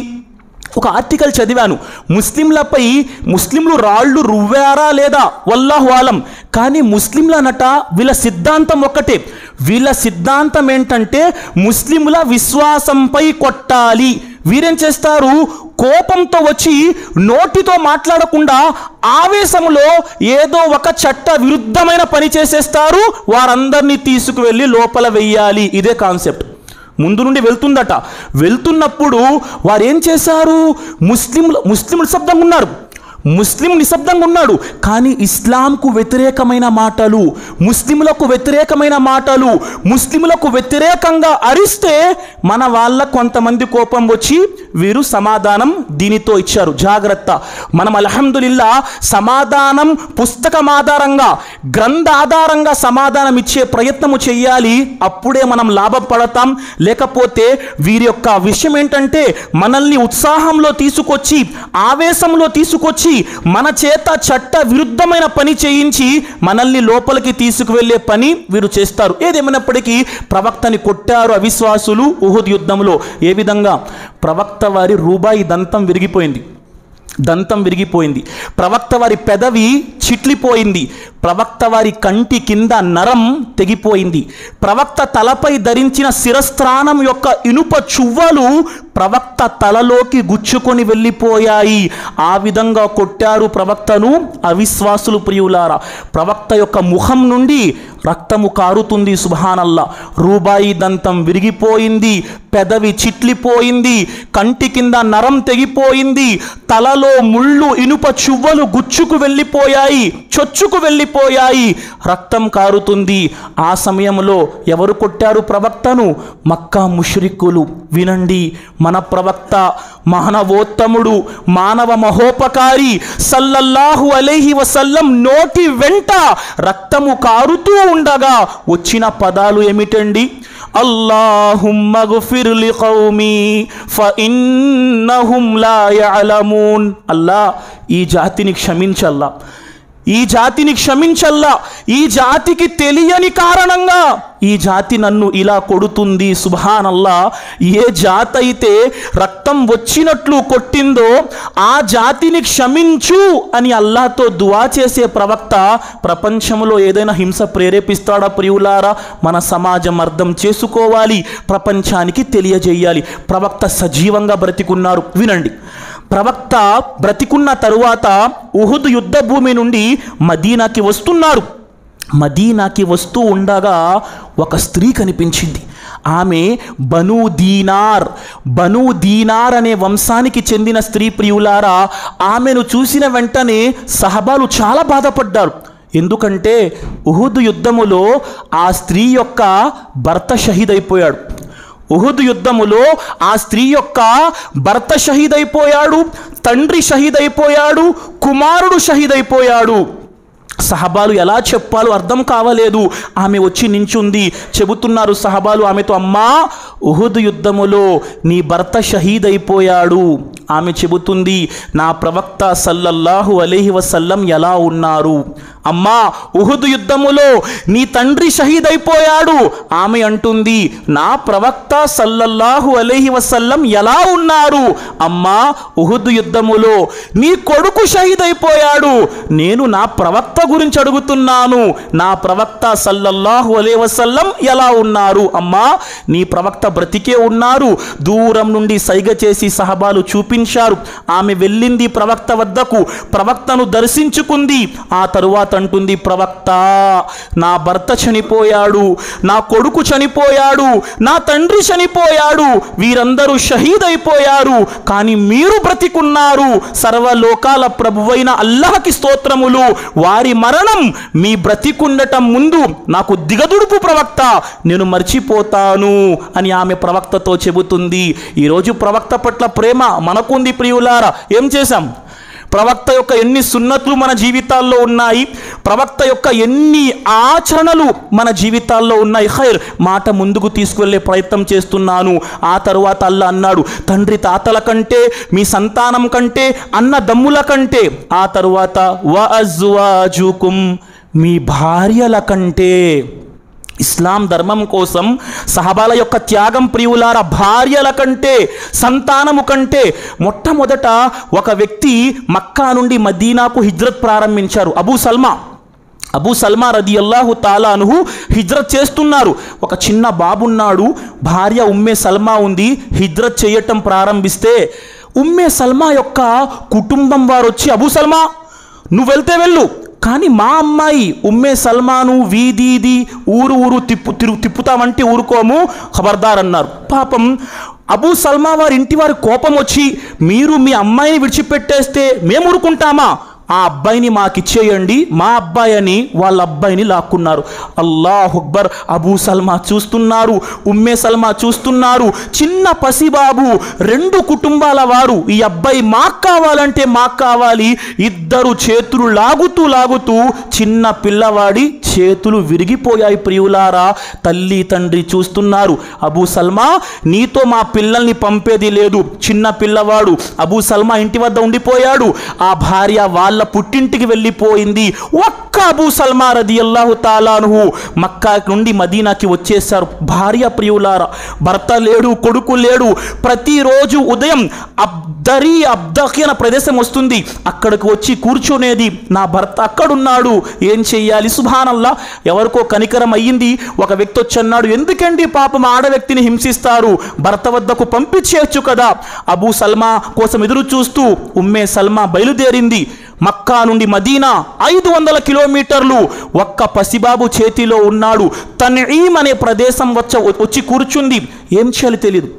ఒక ఆర్టికల్ చదివాను. ముస్లింలు రాళ్ళు రువ్వారా లేదా వల్లాహు ఆలం, కానీ ముస్లింలనట వీళ్ళ సిద్ధాంతం ఒక్కటే. వీళ్ళ సిద్ధాంతం ఏంటంటే ముస్లింల విశ్వాసంపై కొట్టాలి. వీరేం చేస్తారు? కోపంతో వచ్చి నోటితో మాట్లాడకుండా ఆవేశంలో ఏదో ఒక చట్ట విరుద్ధమైన పని చేసేస్తారు. వారందరినీ తీసుకువెళ్ళి లోపల వెయ్యాలి. ఇదే కాన్సెప్ట్. ముందు నుండి వెళ్తుందట. వెళ్తున్నప్పుడు వారు ఏం చేశారు? ముస్లింలు శబ్దంగా ఉన్నారు. ముస్లిం నిశ్శబ్దంగా ఉన్నాడు, కానీ ఇస్లాంకు వ్యతిరేకమైన మాటలు, ముస్లింలకు వ్యతిరేకమైన మాటలు, ముస్లింలకు వ్యతిరేకంగా అరిస్తే మన వాళ్ళ కొంతమంది కోపం వచ్చి వీరు సమాధానం దీనితో ఇచ్చారు. జాగ్రత్త, మనం అల్హమ్దులిల్లా సమాధానం పుస్తకం ఆధారంగా, గ్రంథ ఆధారంగా సమాధానం ఇచ్చే ప్రయత్నము చేయాలి. అప్పుడే మనం లాభపడతాం. లేకపోతే వీరి యొక్క విషయం ఏంటంటే మనల్ని ఉత్సాహంలో తీసుకొచ్చి, ఆవేశంలో తీసుకొచ్చి మన చేత చట్ట విరుద్ధమైన పని చేయించి మనల్ని లోపలికి తీసుకువెళ్ళే పని వీరు చేస్తారు. ఏదేమైనప్పటికీ ప్రవక్తని కొట్టారు అవిశ్వాసులు ఉహుద్ యుద్ధంలో. ఏ విధంగా? ప్రవక్త వారి రూబాయి దంతం విరిగిపోయింది, ప్రవక్త వారి పెదవి చిట్లిపోయింది, ప్రవక్త వారి కంటి కింద నరం తెగిపోయింది, ప్రవక్త తలపై ధరించిన శిరస్త్రాణం యొక్క ఇనుప చువ్వలు ప్రవక్త తలలోకి గుచ్చుకొని వెళ్ళిపోయాయి. ఆ విధంగా కొట్టారు ప్రవక్తను అవిశ్వాసులు. ప్రియులారా, ప్రవక్త యొక్క ముఖం నుండి రక్తము కారుతుంది. సుబ్హానల్లా. రూబాయి దంతం విరిగిపోయింది, పెదవి చిట్లిపోయింది, కంటి కింద నరం తెగిపోయింది, తలలో ముళ్ళు ఇనుప చువ్వలు గుచ్చుకు వెళ్ళిపోయాయి, చొచ్చుకు వెళ్ళిపోయాయి, రక్తం కారుతుంది. ఆ సమయంలో ఎవరు కొట్టారు ప్రవక్తను? మక్కా ముష్రికులు. వినండి, మన ప్రవక్త మానవోత్తముడు, మానవ మహోపకారి సల్లల్లాహు అలైహి వసల్లం నోటి వెంట రక్తము కారుతూ ఉండగా వచ్చిన పదాలు ఏమిటండి? అల్లాహుమ్మ గుఫిర్ లికౌమి ఫఇన్నహుం లా యఅలమూన్. అల్లా, ఈ జాతిని క్షమించల్లా, ఈ జాతిని క్షమించల్లా, ఈ జాతికి తెలియని కారణంగా ఈ జాతి నన్ను ఇలా కొడుతుంది. సుబ్హానల్లా. ఏ జాతి అయితే రక్తం వచ్చినట్లు కొట్టిందో ఆ జాతిని క్షమించు అని అల్లాహ్తో దువా చేసే ప్రవక్త ప్రపంచంలో ఏదైనా హింస ప్రేరేపిస్తాడా? ప్రియులారా, మన సమాజం అర్థం చేసుకోవాలి, ప్రపంచానికి తెలియజేయాలి. ప్రవక్త సజీవంగా బ్రతికున్నారు. వినండి, ప్రవక్త బ్రతికున్న తరువాత ఉహుద్ యుద్ధ భూమి నుండి మదీనాకి వస్తున్నారు. మదీనాకి వస్తూ ఉండగా ఒక స్త్రీ కనిపించింది. ఆమె బనూ దీనార్ అనే వంశానికి చెందిన స్త్రీ. ప్రియులారా, ఆమెను చూసిన వెంటనే సహబాలు చాలా బాధపడ్డారు. ఎందుకంటే ఉహుద్ యుద్ధములో ఆ స్త్రీ యొక్క భర్త షహీద్ అయిపోయాడు. ఉహుద్ యుద్ధములో ఆ స్త్రీ యొక్క భర్త షహీద్ అయిపోయాడు, తండ్రి షహీద్ అయిపోయాడు, కుమారుడు షహీద్ అయిపోయాడు. సహబాలు ఎలా చెప్పాలో అర్థం కావలేదు. ఆమె వచ్చి నించుంది. చెబుతున్నారు సహబాలు ఆమెతో, అమ్మా, ఉహుద్ యుద్ధములో నీ భర్త షహీద్ అయిపోయాడు. ఆమె చెబుతుంది, నా ప్రవక్త సల్లల్లాహు అలైహి వసల్లం ఎలా ఉన్నారు? అమ్మా, ఉహుద్ యుద్ధములో నీ తండ్రి షహీద్ అయిపోయాడు. ఆమె అంటుంది, నా ప్రవక్త సల్లల్లాహు అలైహి వసల్లం ఎలా ఉన్నారు? అమ్మా, ఉహుద్ యుద్ధములో నీ కొడుకు షహీద్ అయిపోయాడు. నేను నా ప్రవక్త గురించి అడుగుతున్నాను, నా ప్రవక్త సల్లల్లాహు అలైహి వసల్లం ఎలా ఉన్నారు? అమ్మా, నీ ప్రవక్త బ్రతికే ఉన్నారు. దూరం నుండి సైగ చేసి సహబాలు చూపించారు. ఆమె వెళ్ళింది ప్రవక్త వద్దకు, ప్రవక్తను దర్శించుకుంది. ఆ తరువాత అంటుంది, ప్రవక్త, నా భర్త చనిపోయాడు, నా కొడుకు చనిపోయాడు, నా తండ్రి చనిపోయాడు, వీరందరూ షహీద్ అయిపోయారు, కానీ మీరు బ్రతికున్నారు. సర్వలోకాల ప్రభువైన అల్లాహ్కి స్తోత్రములు. వారి మరణం మీ బ్రతికుండటం ముందు నాకు దిగదుడుపు ప్రవక్త, నేను మర్చిపోతాను అని ఆమె ప్రవక్తతో చెబుతుంది. ఈరోజు ప్రవక్త పట్ల ప్రేమ మనకుంది ప్రియులారా. ఏం చేశాం? ప్రవక్త యొక్క ఎన్ని సున్నతులు మన జీవితాల్లో ఉన్నాయి, ప్రవక్త యొక్క ఎన్ని ఆచరణలు మన జీవితాల్లో ఉన్నాయి. ఖైర్, మాట ముందుకు తీసుకువెళ్ళే ప్రయత్నం చేస్తున్నాను. ఆ తరువాత అల్లా అన్నాడు, తండ్రి తాతల కంటే, మీ సంతానం కంటే, అన్న దమ్ముల కంటే, ఆ తరువాత వ అజ్వాజుకుం, మీ భార్యల కంటే. ఇస్లాం ధర్మం కోసం సహబాల యొక్క త్యాగం ప్రియులారా భార్యల కంటే, సంతానము కంటే. మొట్టమొదట ఒక వ్యక్తి మక్కా నుండి మదీనాకు హిజ్రత్ ప్రారంభించారు. అబూ సల్మా రదియల్లాహు తాలా అన్హు హిజ్రత్ చేస్తున్నారు. ఒక చిన్న బాబున్నాడు, భార్య ఉమ్మే సల్మా ఉంది. హిజ్రత్ చేయటం ప్రారంభిస్తే ఉమ్మే సల్మా యొక్క కుటుంబం వారు వచ్చి, అబూ సల్మా, నువ్వు వెళ్తే వెళ్ళు, కానీ మా అమ్మాయి ఉమ్మే సల్మాను వీధీది ఊరు తిప్పుతామంటే ఊరుకోము, ఖబర్దార్ అన్నారు. పాపం అబూ సల్మా వారి ఇంటి వారి కోపం వచ్చి, మీరు మీ అమ్మాయిని విడిచిపెట్టేస్తే మేము ఊరుకుంటామా, ఆ అబ్బాయిని మాకిచ్చేయండి, మా అబ్బాయి అని వాళ్ళ అబ్బాయిని లాక్కున్నారు. అల్లాహు అక్బర్. అబూ సల్మా చూస్తున్నారు, ఉమ్మే సల్మా చూస్తున్నారు. చిన్న పసిబాబు, 2 కుటుంబాల వారు, ఈ అబ్బాయి మాకు కావాలంటే మాకు కావాలి. ఇద్దరు చేతులు లాగుతూ చిన్న పిల్లవాడి చేతులు విరిగిపోయాయి. ప్రియులారా, తల్లి తండ్రి చూస్తున్నారు. అబూ సల్మా, నీతో మా పిల్లల్ని పంపేది లేదు. చిన్న పిల్లవాడు అబూ సల్మా ఇంటి వద్ద ఉండిపోయాడు. ఆ భార్య వాళ్ళ పుట్టింటికి వెళ్ళిపోయింది. ఒక్క అబూ సల్మా రదియల్లాహు తాలా అన్హు మక్కా నుండి మదీనాకి వచ్చేశారు. భార్య ప్రియులారా, భర్త లేడు, కొడుకు లేడు. ప్రతిరోజు ఉదయం అబ్దఖి అనే ప్రదేశం వస్తుంది, అక్కడికి వచ్చి కూర్చునేది. నా భర్త అక్కడున్నాడు, ఏం చెయ్యాలి? సుబ్హానల్లా, ఎవరికో కనికరం అయ్యింది. ఒక వ్యక్తి వచ్చి అన్నాడు, ఎందుకండి పాపం ఆడ వ్యక్తిని హింసిస్తారు, భర్త వద్దకు పంపించేయచ్చు కదా. అబూ సల్మా కోసం ఎదురు చూస్తూ ఉమ్మే సల్మా బయలుదేరింది. మక్కా నుండి మదీనా 500 కిలోమీటర్లు. ఒక్క పసిబాబు చేతిలో ఉన్నాడు. తన్ఈమ్ అనే ప్రదేశం వచ్చి కూర్చుంది. ఏం చేయాలి తెలియదు.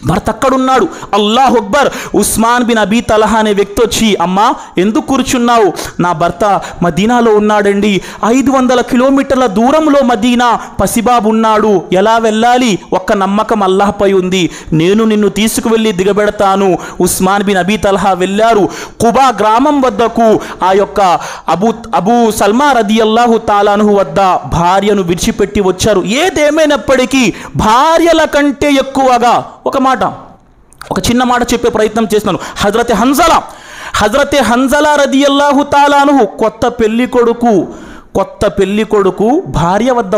భర్త అక్కడున్నాడు. అల్లాహు అక్బర్. ఉస్మాన్ బిన్ అబీ తలహా అనే వ్యక్తి వచ్చి, అమ్మా ఎందుకు కూర్చున్నావు? నా భర్త మదీనాలో ఉన్నాడండి, 500 కిలోమీటర్ల దూరంలో మదీనా, పసిబాబు ఉన్నాడు, ఎలా వెళ్ళాలి? ఒక్క నమ్మకం అల్లాహ్పై ఉంది, నేను నిన్ను తీసుకువెళ్ళి దిగబెడతాను. ఉస్మాన్ బిన్ అబీ తలహా వెళ్ళారు. కుబా గ్రామం వద్దకు ఆ యొక్క అబూ సల్మా రదియల్లాహు తాలా అన్హు వద్ద భార్యను విడిచిపెట్టి వచ్చారు. ఏదేమైనప్పటికీ భార్యల కంటే ఎక్కువగా ఒక చిన్న మాట చెప్పే ప్రయత్నం చేస్తున్నాను. హజరతే హంజలా రదియల్లాహు తాలా అన్హు కొత్త పెళ్లి కొడుకు భార్య వద్ద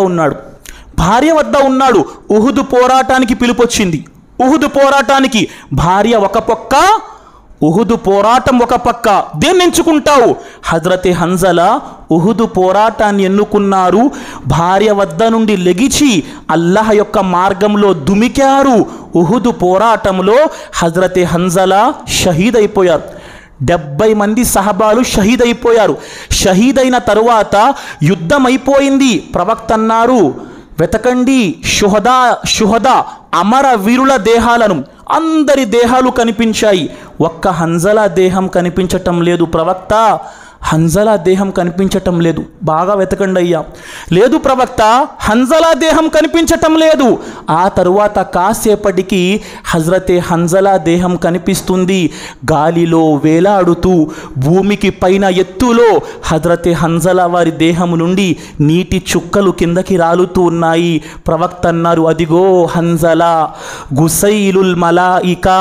ఉన్నాడు. ఉహుదు పోరాటానికి పిలుపొచ్చింది. ఉహుదు పోరాటానికి భార్య ఒక పక్క, ఉహుదు పోరాటం ఒక పక్క. దేన్ని ఎంచుకుంటావు? హజరతే హంజలా ఉహుదు పోరాటాన్ని ఎన్నుకున్నారు. భార్య వద్ద నుండి లెగిచి అల్లాహ్ యొక్క మార్గంలో దుమికారు. ఉహుదు పోరాటంలో హజరతే హంజలా షహీద్ అయిపోయారు. 70 మంది సహబాలు షహీద్ అయిపోయారు. షహీద్ అయిన తరువాత యుద్ధం అయిపోయింది. ప్రవక్త అన్నారు, వెతకండి షుహదా అమర వీరుల దేహాలను. అందరి దేహాలు కనిపించాయి, ఒక్క హంజలా దేహం కనిపించటం లేదు. ప్రవక్త, హంజలా దేహం కనిపించటం లేదు. బాగా వెతకండి అయ్యా. లేదు ప్రవక్త, హంజలా దేహం కనిపించటం లేదు. ఆ తరువాత కాసేపటికి హజరతే హంజలా దేహం కనిపిస్తుంది. గాలిలో వేలాడుతూ భూమికి పైన ఎత్తులో హజరతే హంజలా వారి దేహం నుండి నీటి చుక్కలు కిందకి రాలుతూ ఉన్నాయి. ప్రవక్త అన్నారు, అదిగో హంజలా గుసైలుల్ మలాయికా,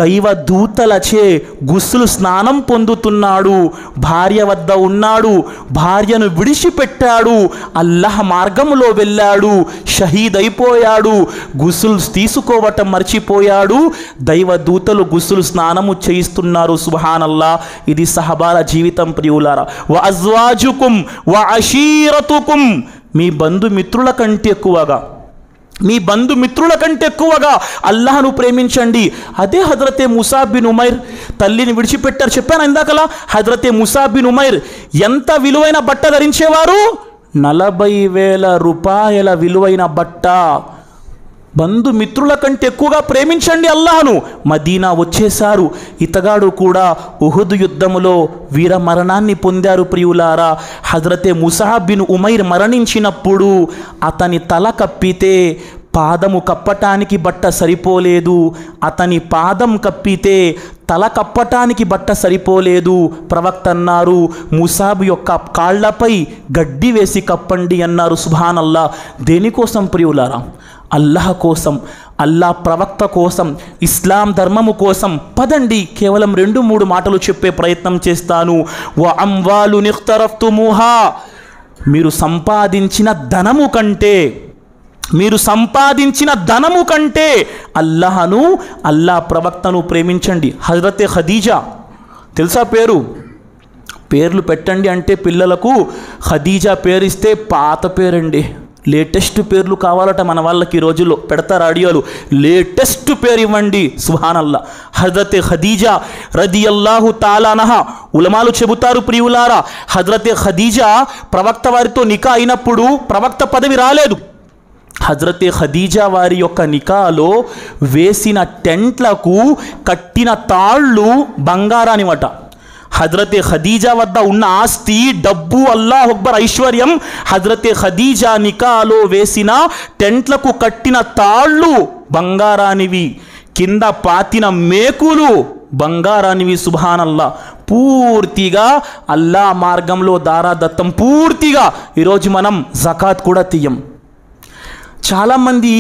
దైవ దూతలచే గుస్సులు స్నానం పొందుతున్నాడు. భార్య వద్ద ఉన్నాడు, భార్యను విడిచిపెట్టాడు, అల్లాహ్ మార్గంలో వెళ్ళాడు, షహీద్ అయిపోయాడు. గుస్సులు తీసుకోవటం మర్చిపోయాడు. దైవ దూతలు గుస్సులు స్నానము చేయిస్తున్నారు. సుబ్హానల్లా. ఇది సహబాల జీవితం ప్రియులారా. వ అజ్వాజుకుం వ అషీరతుకుం, మీ బంధుమిత్రుల కంటే ఎక్కువగా అల్లాహ్ను ప్రేమించండి. అదే హజరతే ముసాబ్ బిన్ ఉమైర్ తల్లిని విడిచిపెట్టారు. చెప్పాను ఇందాకలా. హజరతే ముసాబ్ బిన్ ఉమైర్ ఎంత విలువైన బట్ట ధరించేవారు? 40,000 రూపాయల విలువైన బట్ట. బంధుమిత్రుల కంటే ఎక్కువగా ప్రేమించండి అల్లాహ్ను. మదీనా వచ్చేశారు. ఇతగాడు కూడా ఉహుద్ యుద్ధములో వీర మరణాన్ని పొందారు. ప్రియులారా, హజరతే ముసాబ్ బిన్ ఉమైర్ మరణించినప్పుడు అతని తల కప్పితే పాదము కప్పటానికి బట్ట సరిపోలేదు, అతని పాదం కప్పితే తల కప్పటానికి బట్ట సరిపోలేదు. ప్రవక్త అన్నారు, ముసాబ్ యొక్క కాళ్లపై గడ్డి వేసి కప్పండి అన్నారు. సుబ్హానల్లా. దేనికోసం ప్రియులారా? అల్లాహ్ కోసం, అల్లాహ్ ప్రవక్త కోసం, ఇస్లాం ధర్మము కోసం. పదండి, కేవలం 2-3 మాటలు చెప్పే ప్రయత్నం చేస్తాను. వ అమ్వాలు నిఖ్తరఫ్తుముహా, మీరు సంపాదించిన ధనము కంటే అల్లాహను, అల్లాహ్ ప్రవక్తను ప్రేమించండి. హజరతే ఖదీజా తెలుసా? పేర్లు పెట్టండి అంటే పిల్లలకు ఖదీజా పేరిస్తే పాత పేరండి. లేటెస్ట్ పేర్లు కావాలట మన వాళ్ళకి ఈ రోజుల్లో, పెడతారు ఆడియోలు, లేటెస్ట్ పేరు ఇవ్వండి. సుబ్హానల్లా. హజరతే ఖదీజా రదియల్లాహు తాలా అన్హా, ఉలమాలు చెబుతారు ప్రియులారా, హజరతే ఖదీజా ప్రవక్త వారితో నికా అయినప్పుడు ప్రవక్త పదవి రాలేదు. హజరతే ఖదీజా వారి యొక్క నికాలో వేసిన టెంట్లకు కట్టిన తాళ్ళు బంగారానివట. హజరతే ఖదీజా వద్ద ఉన్న ఆస్తి, డబ్బు, అల్లాహ్ అక్బర్, ఐశ్వర్యం, హజరతే ఖదీజా నికాలో వేసిన టెంట్లకు కట్టిన తాళ్ళు బంగారానివి, కింద పాతిన మేకులు బంగారానివి. సుబ్హానల్లా. పూర్తిగా అల్లా మార్గంలో దారాదత్తం. పూర్తిగా ఈరోజు మనం జకాత్ కూడా తీయం. చాలామంది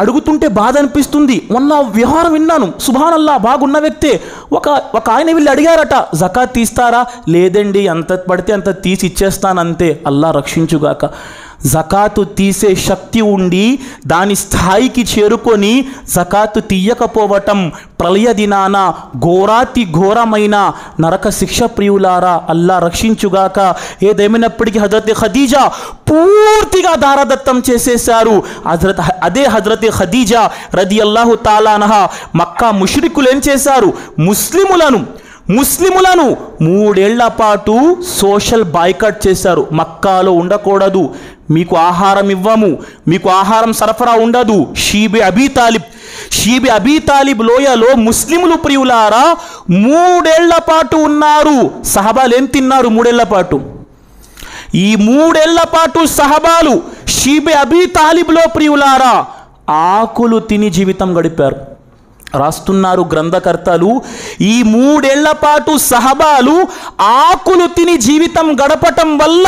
అడుగుతుంటే బాధ అనిపిస్తుంది. మొన్న వ్యవహారం విన్నాను, సుబ్హానల్లా, బాగున్న వ్యక్తే. ఒక ఆయన వీళ్ళు అడిగారట, జకాత్ తీస్తారా? లేదండి, ఎంత పడితే అంత తీసి ఇచ్చేస్తానంతే. అల్లా రక్షించుగాక. జకాతు తీసే శక్తి ఉండి దాని స్థాయికి చేరుకొని జకాతు తీయకపోవటం ప్రళయ దినాన ఘోరాతి ఘోరమైన నరక శిక్ష. ప్రియులారా, అల్లా రక్షించుగాక. ఏదేమైనప్పటికీ హజరతే ఖదీజా పూర్తిగా దారదత్తం చేసేశారు. అదే హజరతే ఖదీజా రదియల్లాహు తాలా అన్హా మక్కా ముష్రికులు ఏం చేశారు? ముస్లిములను 3 ఏళ్ల పాటు సోషల్ బాయ్కాట్ చేశారు. మక్కాలో ఉండకూడదు, మీకు ఆహారం ఇవ్వము, మీకు ఆహారం సరఫరా ఉండదు. షీబే అబీ తాలిబ్ లోయలో ముస్లిములు ప్రియులారా 3 ఏళ్ల పాటు ఉన్నారు. సహబాలు ఏం తిన్నారు 3 ఏళ్ల పాటు? ఈ 3 ఏళ్ల పాటు సహబాలు షీబే అబీ తాలిబ్లో ప్రియులారా ఆకులు తిని జీవితం గడిపారు. రాస్తున్నారు గ్రంథకర్తలు, ఈ 3 ఏళ్ల పాటు సహబాలు ఆకులు తిని జీవితం గడపటం వల్ల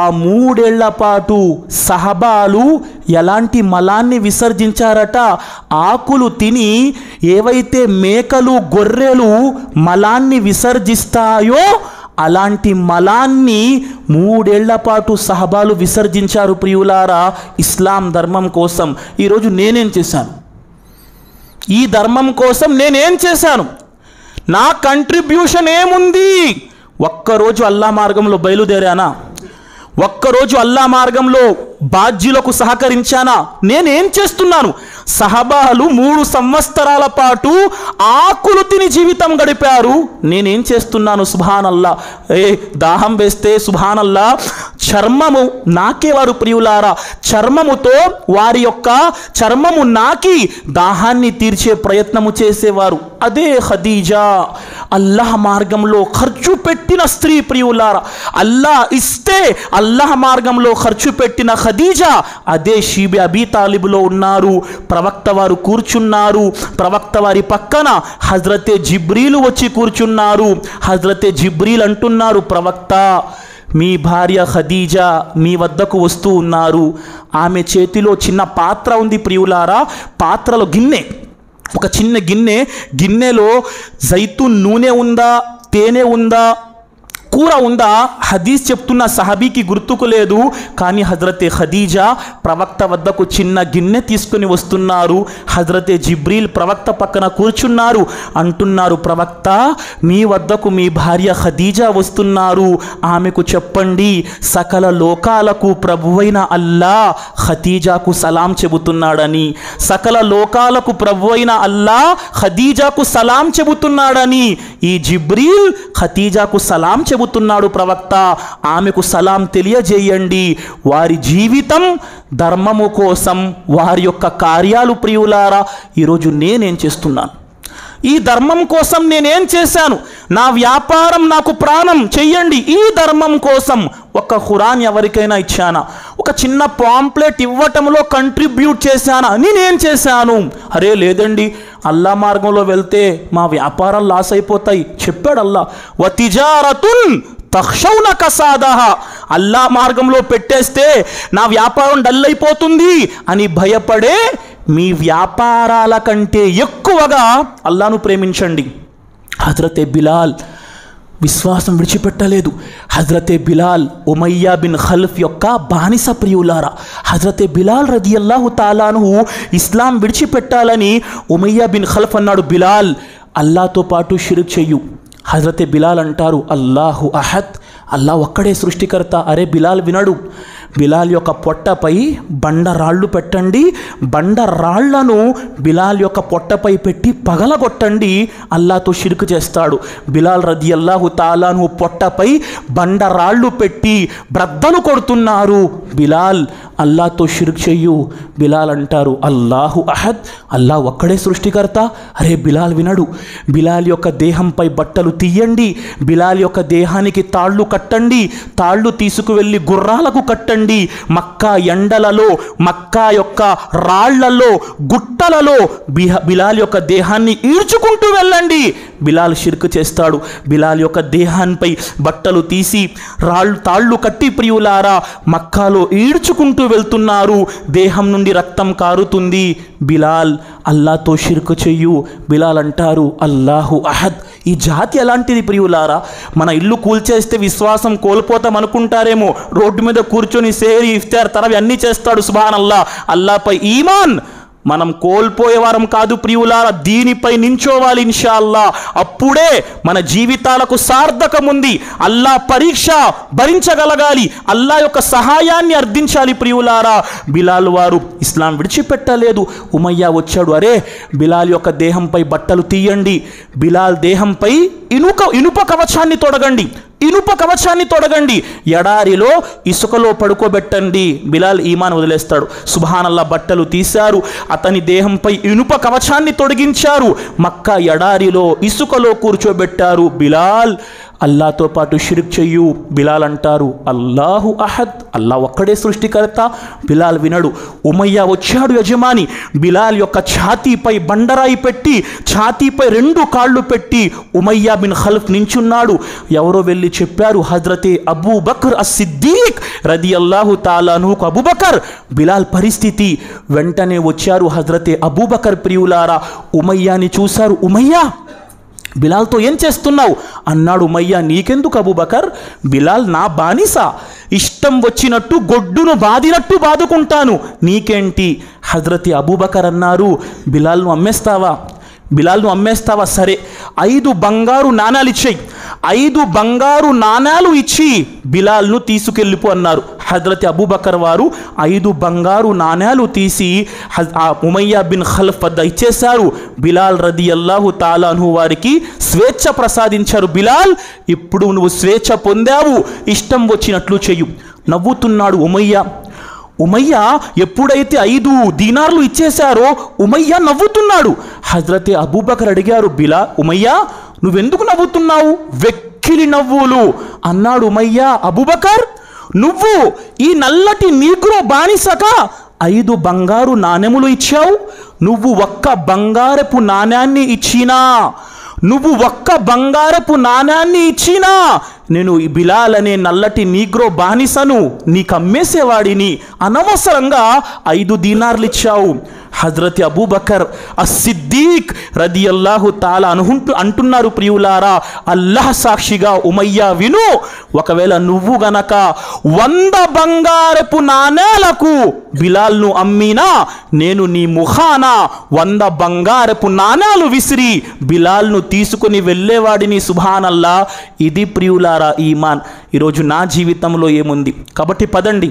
ఆ 3 ఏళ్ల పాటు సహబాలు ఎలాంటి మలాన్ని విసర్జించారట? ఆకులు తిని ఏవైతే మేకలు, గొర్రెలు మలాన్ని విసర్జిస్తాయో అలాంటి మలాన్ని 3 ఏళ్ల పాటు సహబాలు విసర్జించారు. ప్రియులారా, ఇస్లాం ధర్మం కోసం ఈరోజు నేనేం చేశాను? ఈ ధర్మం కోసం నేనేం చేశాను? నా కంట్రిబ్యూషన్ ఏముంది? ఒక్కరోజు అల్లా మార్గంలో బయలుదేరానా? ఒక్కరోజు అల్లా మార్గంలో బాధ్యులకు సహకరించానా? నేనేం చేస్తున్నాను? సహబాలు 3 సంవత్సరాల పాటు ఆకులు తిని జీవితం గడిపారు. నేనేం చేస్తున్నాను? సుబ్హానల్లా. దాహం వేస్తే సుబ్హానల్లా చర్మము నాకేవారు ప్రియులారా. చర్మముతో వారి యొక్క చర్మము నాకి దాహాన్ని తీర్చే ప్రయత్నము చేసేవారు. అదే ఖదీజా అల్లాహ్ మార్గంలో ఖర్చు పెట్టిన స్త్రీ ప్రియులారా. అల్లాహ్ ఇస్తే అల్లాహ్ మార్గంలో ఖర్చు పెట్టిన ఖదీజా అదే షీబే అబీ తాలిబ్లో ఉన్నారు. ప్రవక్త వారు కూర్చున్నారు. ప్రవక్త వారి పక్కన హజరతే జిబ్రీలు వచ్చి కూర్చున్నారు. హజరతే జిబ్రీల్ అంటున్నారు, ప్రవక్త మీ భార్య ఖదీజా మీ వద్దకు వస్తూ ఉన్నారు. ఆమె చేతిలో చిన్న పాత్ర ఉంది ప్రియులారా. పాత్రలో గిన్నె, ఒక చిన్న గిన్నెలో జైతూన్ నూనె ఉందా, తేనె ఉందా, కూర ఉందా? హదీస్ చెప్తున్న సహబీకి గుర్తుకు లేదు. కానీ హజరతే ఖదీజా ప్రవక్త వద్దకు చిన్న గిన్నె తీసుకుని వస్తున్నారు. హజరతే జిబ్రీల్ ప్రవక్త పక్కన కూర్చున్నారు. అంటున్నారు, ప్రవక్త మీ వద్దకు మీ భార్య ఖదీజా వస్తున్నారు. ఆమెకు చెప్పండి, సకల లోకాలకు ప్రభువైన అల్లా ఖదీజాకు సలాం చెబుతున్నాడని. సకల లోకాలకు ప్రభువైన అల్లా ఖదీజాకు సలాం చెబుతున్నాడని ఈ జిబ్రీల్ ఖదీజాకు సలాం చెబుతున్నాడు. ప్రవక్త ఆమెకు సలాం తెలియజేయండి. వారి జీవితం ధర్మము కోసం, వారి యొక్క కార్యాలు ప్రియులారా ఈరోజు నేనేం చేస్తున్నాను? ఈ ధర్మం కోసం నేనేం చేశాను? నా వ్యాపారం, నాకు ప్రాణం చెయ్యండి ఈ ధర్మం కోసం. ఒక ఖురాన్ ఎవరికైనా ఇచ్చానా? ఒక చిన్న పాంప్లెట్ ఇవ్వటంలో కంట్రిబ్యూట్ చేశానా? నేనేం చేశాను? అరే లేదండి, అల్లా మార్గంలో వెళ్తే మా వ్యాపారాలు లాస్ అయిపోతాయి చెప్పాడు అల్లా. వతిజారతున్ తఖ్షౌన కసాదహా, అల్లా మార్గంలో పెట్టేస్తే నా వ్యాపారం డల్ అయిపోతుంది అని భయపడే మీ వ్యాపారాల కంటే ఎక్కువగా అల్లాను ప్రేమించండి. హజరతే బిలాల్ విశ్వాసం విడిచిపెట్టలేదు. హజరతే బిలాల్ ఉమయ్యా బిన్ ఖల్ఫ్ యొక్క బానిస ప్రియులారా. హజరతే బిలాల్ రదియల్లాహు తాలా అన్హు ఇస్లాం విడిచిపెట్టాలని ఉమయ్యా బిన్ ఖల్ఫ్ అన్నాడు, బిలాల్ అల్లాతో పాటు షిర్క్ చెయ్యు. హజరతే బిలాల్ అంటారు, అల్లాహు అహద్, అల్లా ఒక్కడే సృష్టికర్త. అరే బిలాల్ వినడు. బిలాల్ యొక్క పొట్టపై బండరాళ్ళు పెట్టండి, బండరాళ్లను బిలాల్ యొక్క పొట్టపై పెట్టి పగలగొట్టండి, అల్లాతో షిర్క్ చేస్తాడు. బిలాల్ రదియల్లాహు తాలా అన్హు పొట్టపై బండరాళ్ళు పెట్టి బ్రద్దలు కొడుతున్నారు. బిలాల్ అల్లాతో షిర్క్ చెయ్యు. బిలాల్ అంటారు అల్లాహు అహద్, అల్లా ఒక్కడే సృష్టికర్త. అరే బిలాల్ వినడు. బిలాల్ యొక్క దేహంపై బట్టలు తీయండి, బిలాల్ యొక్క దేహానికి తాళ్ళు కట్టండి, తాళ్ళు తీసుకువెళ్ళి గుర్రాలకు కట్టండి, మక్కా ఎండలలో, మక్కా యొక్క రాళ్లలో, గుట్టలలో బిలాల్ యొక్క దేహాన్ని ఈడ్చుకుంటూ వెళ్ళండి. బిలాల్ షిర్క్ చేస్తాడు. బిలాల్ యొక్క దేహాన్పై బట్టలు తీసి తాళ్ళు కట్టి ప్రియులారా మక్కాలో ఈడ్చుకుంటూ వెళ్తున్నారు. దేహం నుండి రక్తం కారుతుంది. బిలాల్ అల్లాతో షిర్క్ చెయ్యు. బిలాల్ అంటారు అల్లాహు అహద్. ఈ జాతి ఎలాంటిది ప్రియులారా? మన ఇల్లు కూల్చేస్తే విశ్వాసం కోల్పోతాం అనుకుంటారేమో, రోడ్డు మీద కూర్చొని సేరి ఇఫ్తార్ తరవి అన్నీ చేస్తాడు. సుబ్హానల్లా, అల్లాపై ఈమాన్ మనం కోల్పోయేవారం కాదు ప్రియులారా, దీనిపై నించోవాలి ఇన్షాల్లా. అప్పుడే మన జీవితాలకు సార్థకం ఉంది. అల్లా పరీక్ష భరించగలగాలి, అల్లా యొక్క సహాయాన్ని అర్థించాలి ప్రియులారా. బిలాల్ వారు ఇస్లాం విడిచిపెట్టలేదు. ఉమయ్య వచ్చాడు, అరే బిలాల్ యొక్క దేహంపై బట్టలు తీయండి, బిలాల్ దేహంపై ఇనుప కవచాన్ని తొడగండి, ఇనుప కవచాన్ని తొడగండి, ఎడారిలో ఇసుకలో పడుకోబెట్టండి. బిలాల్ ఈమాన్ వదిలేస్తాడు. సుబ్హానల్లా, బట్టలు తీశారు, అతని దేహంపై ఇనుప కవచాన్ని తొడిగించారు, మక్కా ఎడారిలో ఇసుకలో కూర్చోబెట్టారు. బిలాల్ అల్లాతో పాటు షిర్క్ చెయ్యు. బిలాల్ అంటారు అల్లాహు అహద్, అల్లా ఒక్కడే సృష్టికర్త. బిలాల్ వినడు. ఉమయ్య వచ్చాడు యజమాని. బిలాల్ యొక్క ఛాతీపై బండరాయి పెట్టి, ఛాతీపై 2 కాళ్ళు పెట్టి ఉమయ్య బిన్ ఖల్ఫ్ నించున్నాడు. ఎవరో వెళ్ళి చెప్పారు హజ్రతే అబూ బకర్ అస్-సిద్దీక్ రదియల్లాహు తాలా అన్హుకు అబూబకర్ బిలాల్ పరిస్థితి. వెంటనే వచ్చారు హజ్రతే అబూబకర్ ప్రియులారా. ఉమయ్యాని చూశారు. ఉమయ్య, బిలాల్తో ఏం చేస్తున్నావు అన్నాడు. ఉమయ్య, నీకెందుకు అబూబకర్, బిలాల్ నా బానిస, ఇష్టం వచ్చినట్టు గొడ్డును బాదినట్టు బాదుకుంటాను, నీకేంటి? హజ్రతి అబూబకర్ అన్నారు, బిలాల్ను అమ్మేస్తావా? సరే, 5 బంగారు నాణాలు ఇచ్చేయి, 5 బంగారు నాణాలు ఇచ్చి బిలాల్ను తీసుకెళ్ళిపో అన్నారు. హజ్రత్ అబూబకర్ వారు 5 బంగారు నాణాలు తీసి ఉమయ్య బిన్ ఖల్ఫ్ వద్ద ఇచ్చేశారు. బిలాల్ రదియల్లాహు తాలా అన్హు వారికి స్వేచ్ఛ ప్రసాదించారు. బిలాల్, ఇప్పుడు నువ్వు స్వేచ్ఛ పొందావు, ఇష్టం వచ్చినట్లు చెయ్యు. నవ్వుతున్నాడు ఉమయ్య ఎప్పుడైతే 5 దీనార్లు ఇచ్చేశారో ఉమయ్య నవ్వుతున్నాడు. హజ్రతే అబూబకర్ అడిగారు, ఉమయ్య నువ్వెందుకు నవ్వుతున్నావు? వెక్కిలి నవ్వులు అన్నాడు ఉమయ్య. అబూబకర్, నువ్వు ఈ నల్లటి నీగ్రో బానిసక 5 బంగారు నాణెములు ఇచ్చావు, నువ్వు ఒక్క బంగారపు నాణ్యాన్ని ఇచ్చినా నేను ఈ బిలాల్ అనే నల్లటి నీగ్రో బానిసను నీకు అమ్మేసేవాడిని, అనవసరంగా 5 దీనార్లు ఇచ్చావు. హజ్రత్ అబూబకర్ అస్-సిద్దీక్ రదియల్లాహు తాలా అంటున్నారు ప్రియులారా, అల్లాహ్ సాక్షిగా ఉమయ్య విను, ఒకవేళ నువ్వు గనక 100 బంగారపు నాణేలకు బిలాల్ను అమ్మినా నేను నీ ముఖాన 100 బంగారపు నాణాలు విసిరి బిలాల్ను తీసుకుని వెళ్ళేవాడిని. సుబ్హానల్లా. ఇది ప్రియులారా ఈమాన్. ఈరోజు నా జీవితంలో ఏముంది? కాబట్టి పదండి,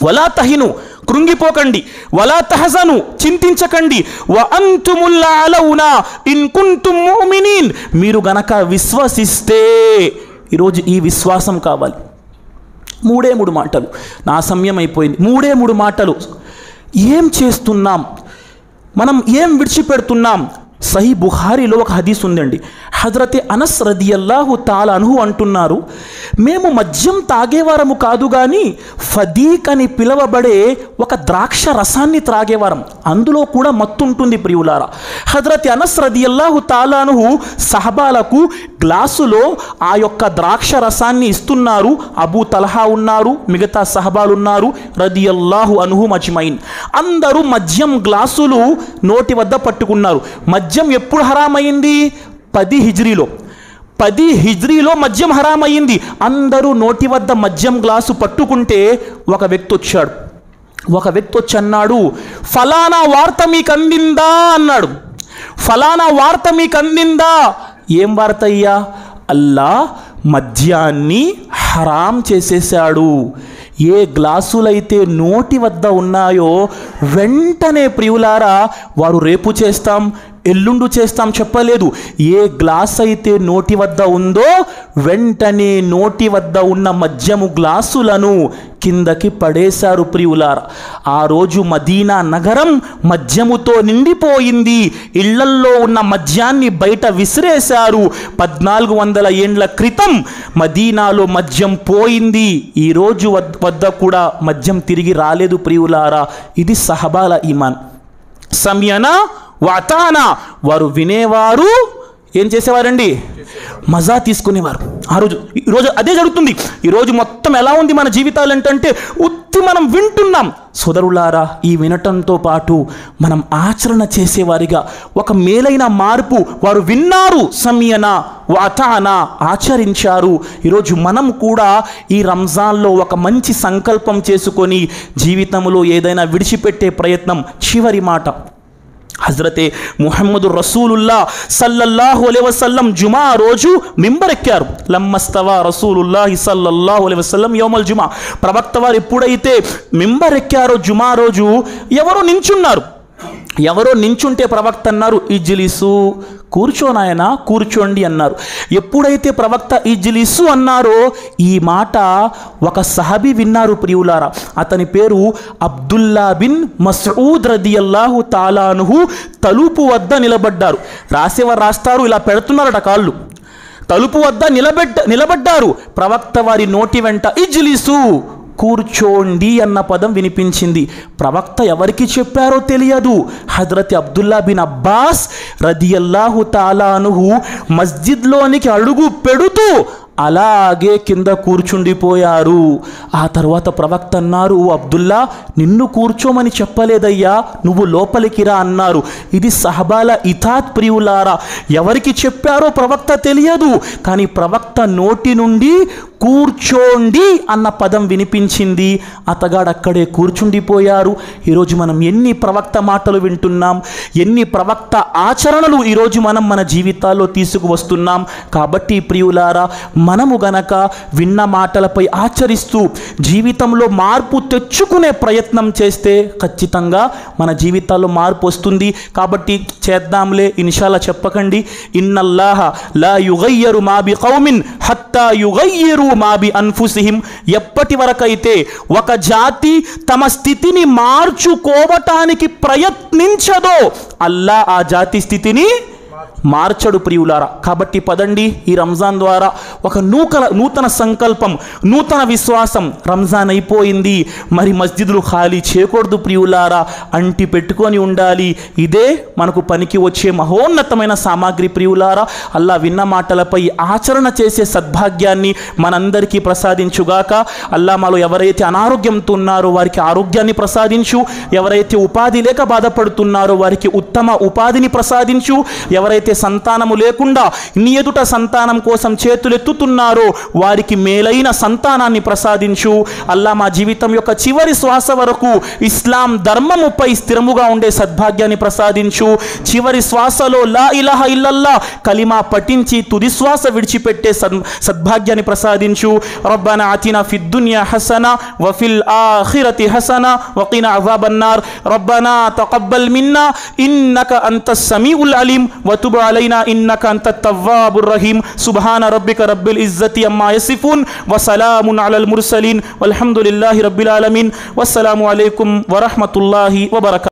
వలా తహిను, కృంగిపోకండి, వలా తహజను, చింతించకండి, వ అంతుముల్ అలౌనా ఇన్ కుంతుం ముమినీన్, మీరు గనక విశ్వసిస్తే. ఈరోజు ఈ విశ్వాసం కావాలి. 3 మాటలు, నా సమయం అయిపోయింది. 3 మాటలు. ఏం చేస్తున్నాం మనం, ఏం విడిచిపెడుతున్నాం? సహీ బుఖారీలో ఒక హదీస్ ఉందండి. హజ్రతే అనస్ రదియల్లాహు తాలా అన్హు అంటున్నారు, మేము మద్యం తాగేవారము కాదు కానీ ఫదీక్ అని పిలవబడే ఒక ద్రాక్ష రసాన్ని త్రాగేవారం, అందులో కూడా మత్తు ఉంటుంది ప్రియులారా. హజ్రతే అనస్ రదియల్లాహు తాలా అన్హు సహబాలకు గ్లాసులో ఆ యొక్క ద్రాక్ష రసాన్ని ఇస్తున్నారు. అబూ తల్హా ఉన్నారు, మిగతా సహబాలు ఉన్నారు రదియల్లాహు అన్హు అజ్మైన్. అందరూ మద్యం గ్లాసులు నోటి వద్ద పట్టుకున్నారు. మద్యం ఎప్పుడు హరామైంది? 10 హిజ్రీలో మద్యం హరామయ్యింది. అందరూ నోటి వద్ద మద్యం గ్లాసు పట్టుకుంటే ఒక వ్యక్తి వచ్చి అన్నాడు, ఫలానా వార్త మీకు అందిందా అన్నాడు. ఫలానా వార్త మీకు అందిందా? ఏం వార్త అయ్యా? అల్లా మద్యాన్ని హరాం చేసేశాడు. ఏ గ్లాసులైతే నోటి వద్ద ఉన్నాయో వెంటనే ప్రియులారా వారు రేపు చేస్తాం, ఎల్లుండు చేస్తాం చెప్పలేదు. ఏ గ్లాస్ అయితే నోటి వద్ద ఉందో వెంటనే నోటి వద్ద ఉన్న మద్యము గ్లాసులను కిందకి పడేశారు ప్రియులారా. ఆ రోజు మదీనా నగరం మద్యముతో నిండిపోయింది. ఇళ్లల్లో ఉన్న మద్యాన్ని బయట విసిరేశారు. 1400 ఏండ్ల క్రితం మదీనాలో మద్యం పోయింది. ఈ రోజు వద్ద కూడా మద్యం తిరిగి రాలేదు ప్రియులారా. ఇది సహబాల ఈమాన్. సమయనా వాతానా, వారు వినేవారు, ఏం చేసేవారండి, మజా తీసుకునేవారు. ఈరోజు అదే జరుగుతుంది. ఈరోజు మొత్తం ఎలా ఉంది మన జీవితాలు అంటే ఉత్తి మనం వింటున్నాం. సోదరులారా, ఈ వినటంతో పాటు మనం ఆచరణ చేసేవారిగా ఒక మేలైన మార్పు వారు విన్నారు, సమయనా వాతానా ఆచరించారు. ఈరోజు మనం కూడా ఈ రంజాన్లో ఒక మంచి సంకల్పం చేసుకొని జీవితంలో ఏదైనా విడిచిపెట్టే ప్రయత్నం. చివరి మాట, హజరతే ముహమ్మదు రసూలుల్లా సల్లల్లాహు అలైహి వసల్లం జుమా రోజు మింబర్ ఎక్కారు. లమ్మస్తవా రసూలుల్లాహి సల్లల్లాహు అలైహి వసల్లం యౌమల్ జుమా, ప్రవక్త వారు ఎప్పుడైతే మింబర్ ఎక్కారో జుమా రోజు ఎవరో నించున్నారు. ఎవరో నించుంటే ప్రవక్త అన్నారు, ఇజ్లిసు, కూర్చోనాయనా, కూర్చోండి అన్నారు. ఎప్పుడైతే ప్రవక్త ఇజ్లిసు అన్నారో ఈ మాట ఒక సహబీ విన్నారు ప్రియులారా. అతని పేరు అబ్దుల్లా బిన్ మస్ఊద్ రదియల్లాహు తాలా అన్హు. తలుపు వద్ద నిలబడ్డారు. రాసేవారు రాస్తారు, ఇలా పెడుతున్నారట కాళ్ళు. తలుపు వద్ద నిలబడ్డారు. ప్రవక్త వారి నోటి వెంట ఇజ్లిసు, కూర్చోండి అన్న పదం వినిపించింది. ప్రవక్త ఎవరికి చెప్పారో తెలియదు. హజరత్ అబ్దుల్లా బిన్ అబ్బాస్ రదియల్లాహు తాలా అన్హు మస్జిద్లోనికి అడుగు పెడుతూ అలాగే కింద కూర్చుండిపోయారు. ఆ తర్వాత ప్రవక్త అన్నారు, అబ్దుల్లా, నిన్ను కూర్చోమని చెప్పలేదయ్యా, నువ్వు లోపలికి రా అన్నారు. ఇది సహబాల ఇతాత్ ప్రియులారా. ఎవరికి చెప్పారో ప్రవక్త తెలియదు, కానీ ప్రవక్త నోటి నుండి కూర్చోండి అన్న పదం వినిపించింది. అతగాడు అక్కడే కూర్చుండిపోయారు. ఈరోజు మనం ఎన్ని ప్రవక్త మాటలు వింటున్నాం, ఎన్ని ప్రవక్త ఆచరణలు ఈరోజు మనం మన జీవితాల్లో తీసుకువస్తున్నాం. కాబట్టి ప్రియులారా, మనము గనక విన్న మాటలపై ఆచరిస్తూ జీవితంలో మార్పు తెచ్చుకునే ప్రయత్నం చేస్తే ఖచ్చితంగా మన జీవితాల్లో మార్పు వస్తుంది. కాబట్టి చేద్దాంలే, ఇన్షాల్లా చెప్పకండి. ఇన్నల్లాహ లా యుగయ్యరు మా బి కౌమిన్ హత్తా యుగయ్యరు మా బి అన్ఫుసిహిం. ఎప్పటి వరకైతే ఒక జాతి తమ స్థితిని మార్చుకోవటానికి ప్రయత్నించదో అల్లా ఆ జాతి స్థితిని మార్చడు ప్రియులారా. కాబట్టి పదండి, ఈ రంజాన్ ద్వారా ఒక నూతన సంకల్పం, నూతన విశ్వాసం. రంజాన్ అయిపోయింది, మరి మస్జిదులు ఖాళీ చేయకూడదు ప్రియులారా, అంటి పెట్టుకొని ఉండాలి. ఇదే మనకు పనికి వచ్చే మహోన్నతమైన సామాగ్రి ప్రియులారా. అల్లా విన్న మాటలపై ఆచరణ చేసే సద్భాగ్యాన్ని మనందరికీ ప్రసాదించుగాక. అల్లా మాలో ఎవరైతే అనారోగ్యంతో ఉన్నారో వారికి ఆరోగ్యాన్ని ప్రసాదించు, ఎవరైతే ఉపాధి లేక బాధపడుతున్నారో వారికి ఉత్తమ ఉపాధిని ప్రసాదించు, ఎవరైతే సంతానము లేకుండా నీ ఎదుట సంతానం కోసం చేతులెత్తుతున్నారో వారికి మేలైన సంతానాన్ని ప్రసాదించు. అల్లా మా జీవితం యొక్క చివరి శ్వాస వరకు ఇస్లాం ధర్మముపై స్థిరముగా ఉండే సద్భాగ్యాన్ని ప్రసాదించు. చివరి శ్వాసలో లా ఇలాహ ఇల్లల్లా కలిమా పఠించి తుది శ్వాస విడిచిపెట్టే సద్భాగ్యాన్ని ప్రసాదించు. రబ్బనా ఆతినా ఫిద్ దునియా హసనా వ ఫిల్ ఆఖిరతి హసనా వ కినా అజాబన్నార్. రబ్బనా తకబ్బల్ మిన్నా ఇన్నక అంతస్ సమీఉల్ అలీం వ తుబ్ علينا إنك أنت التواب الرحيم. سبحان ربك رب العزة عما يصفون وسلام على المرسلين والحمد لله رب العالمين والسلام عليكم ورحمة الله وبركاته.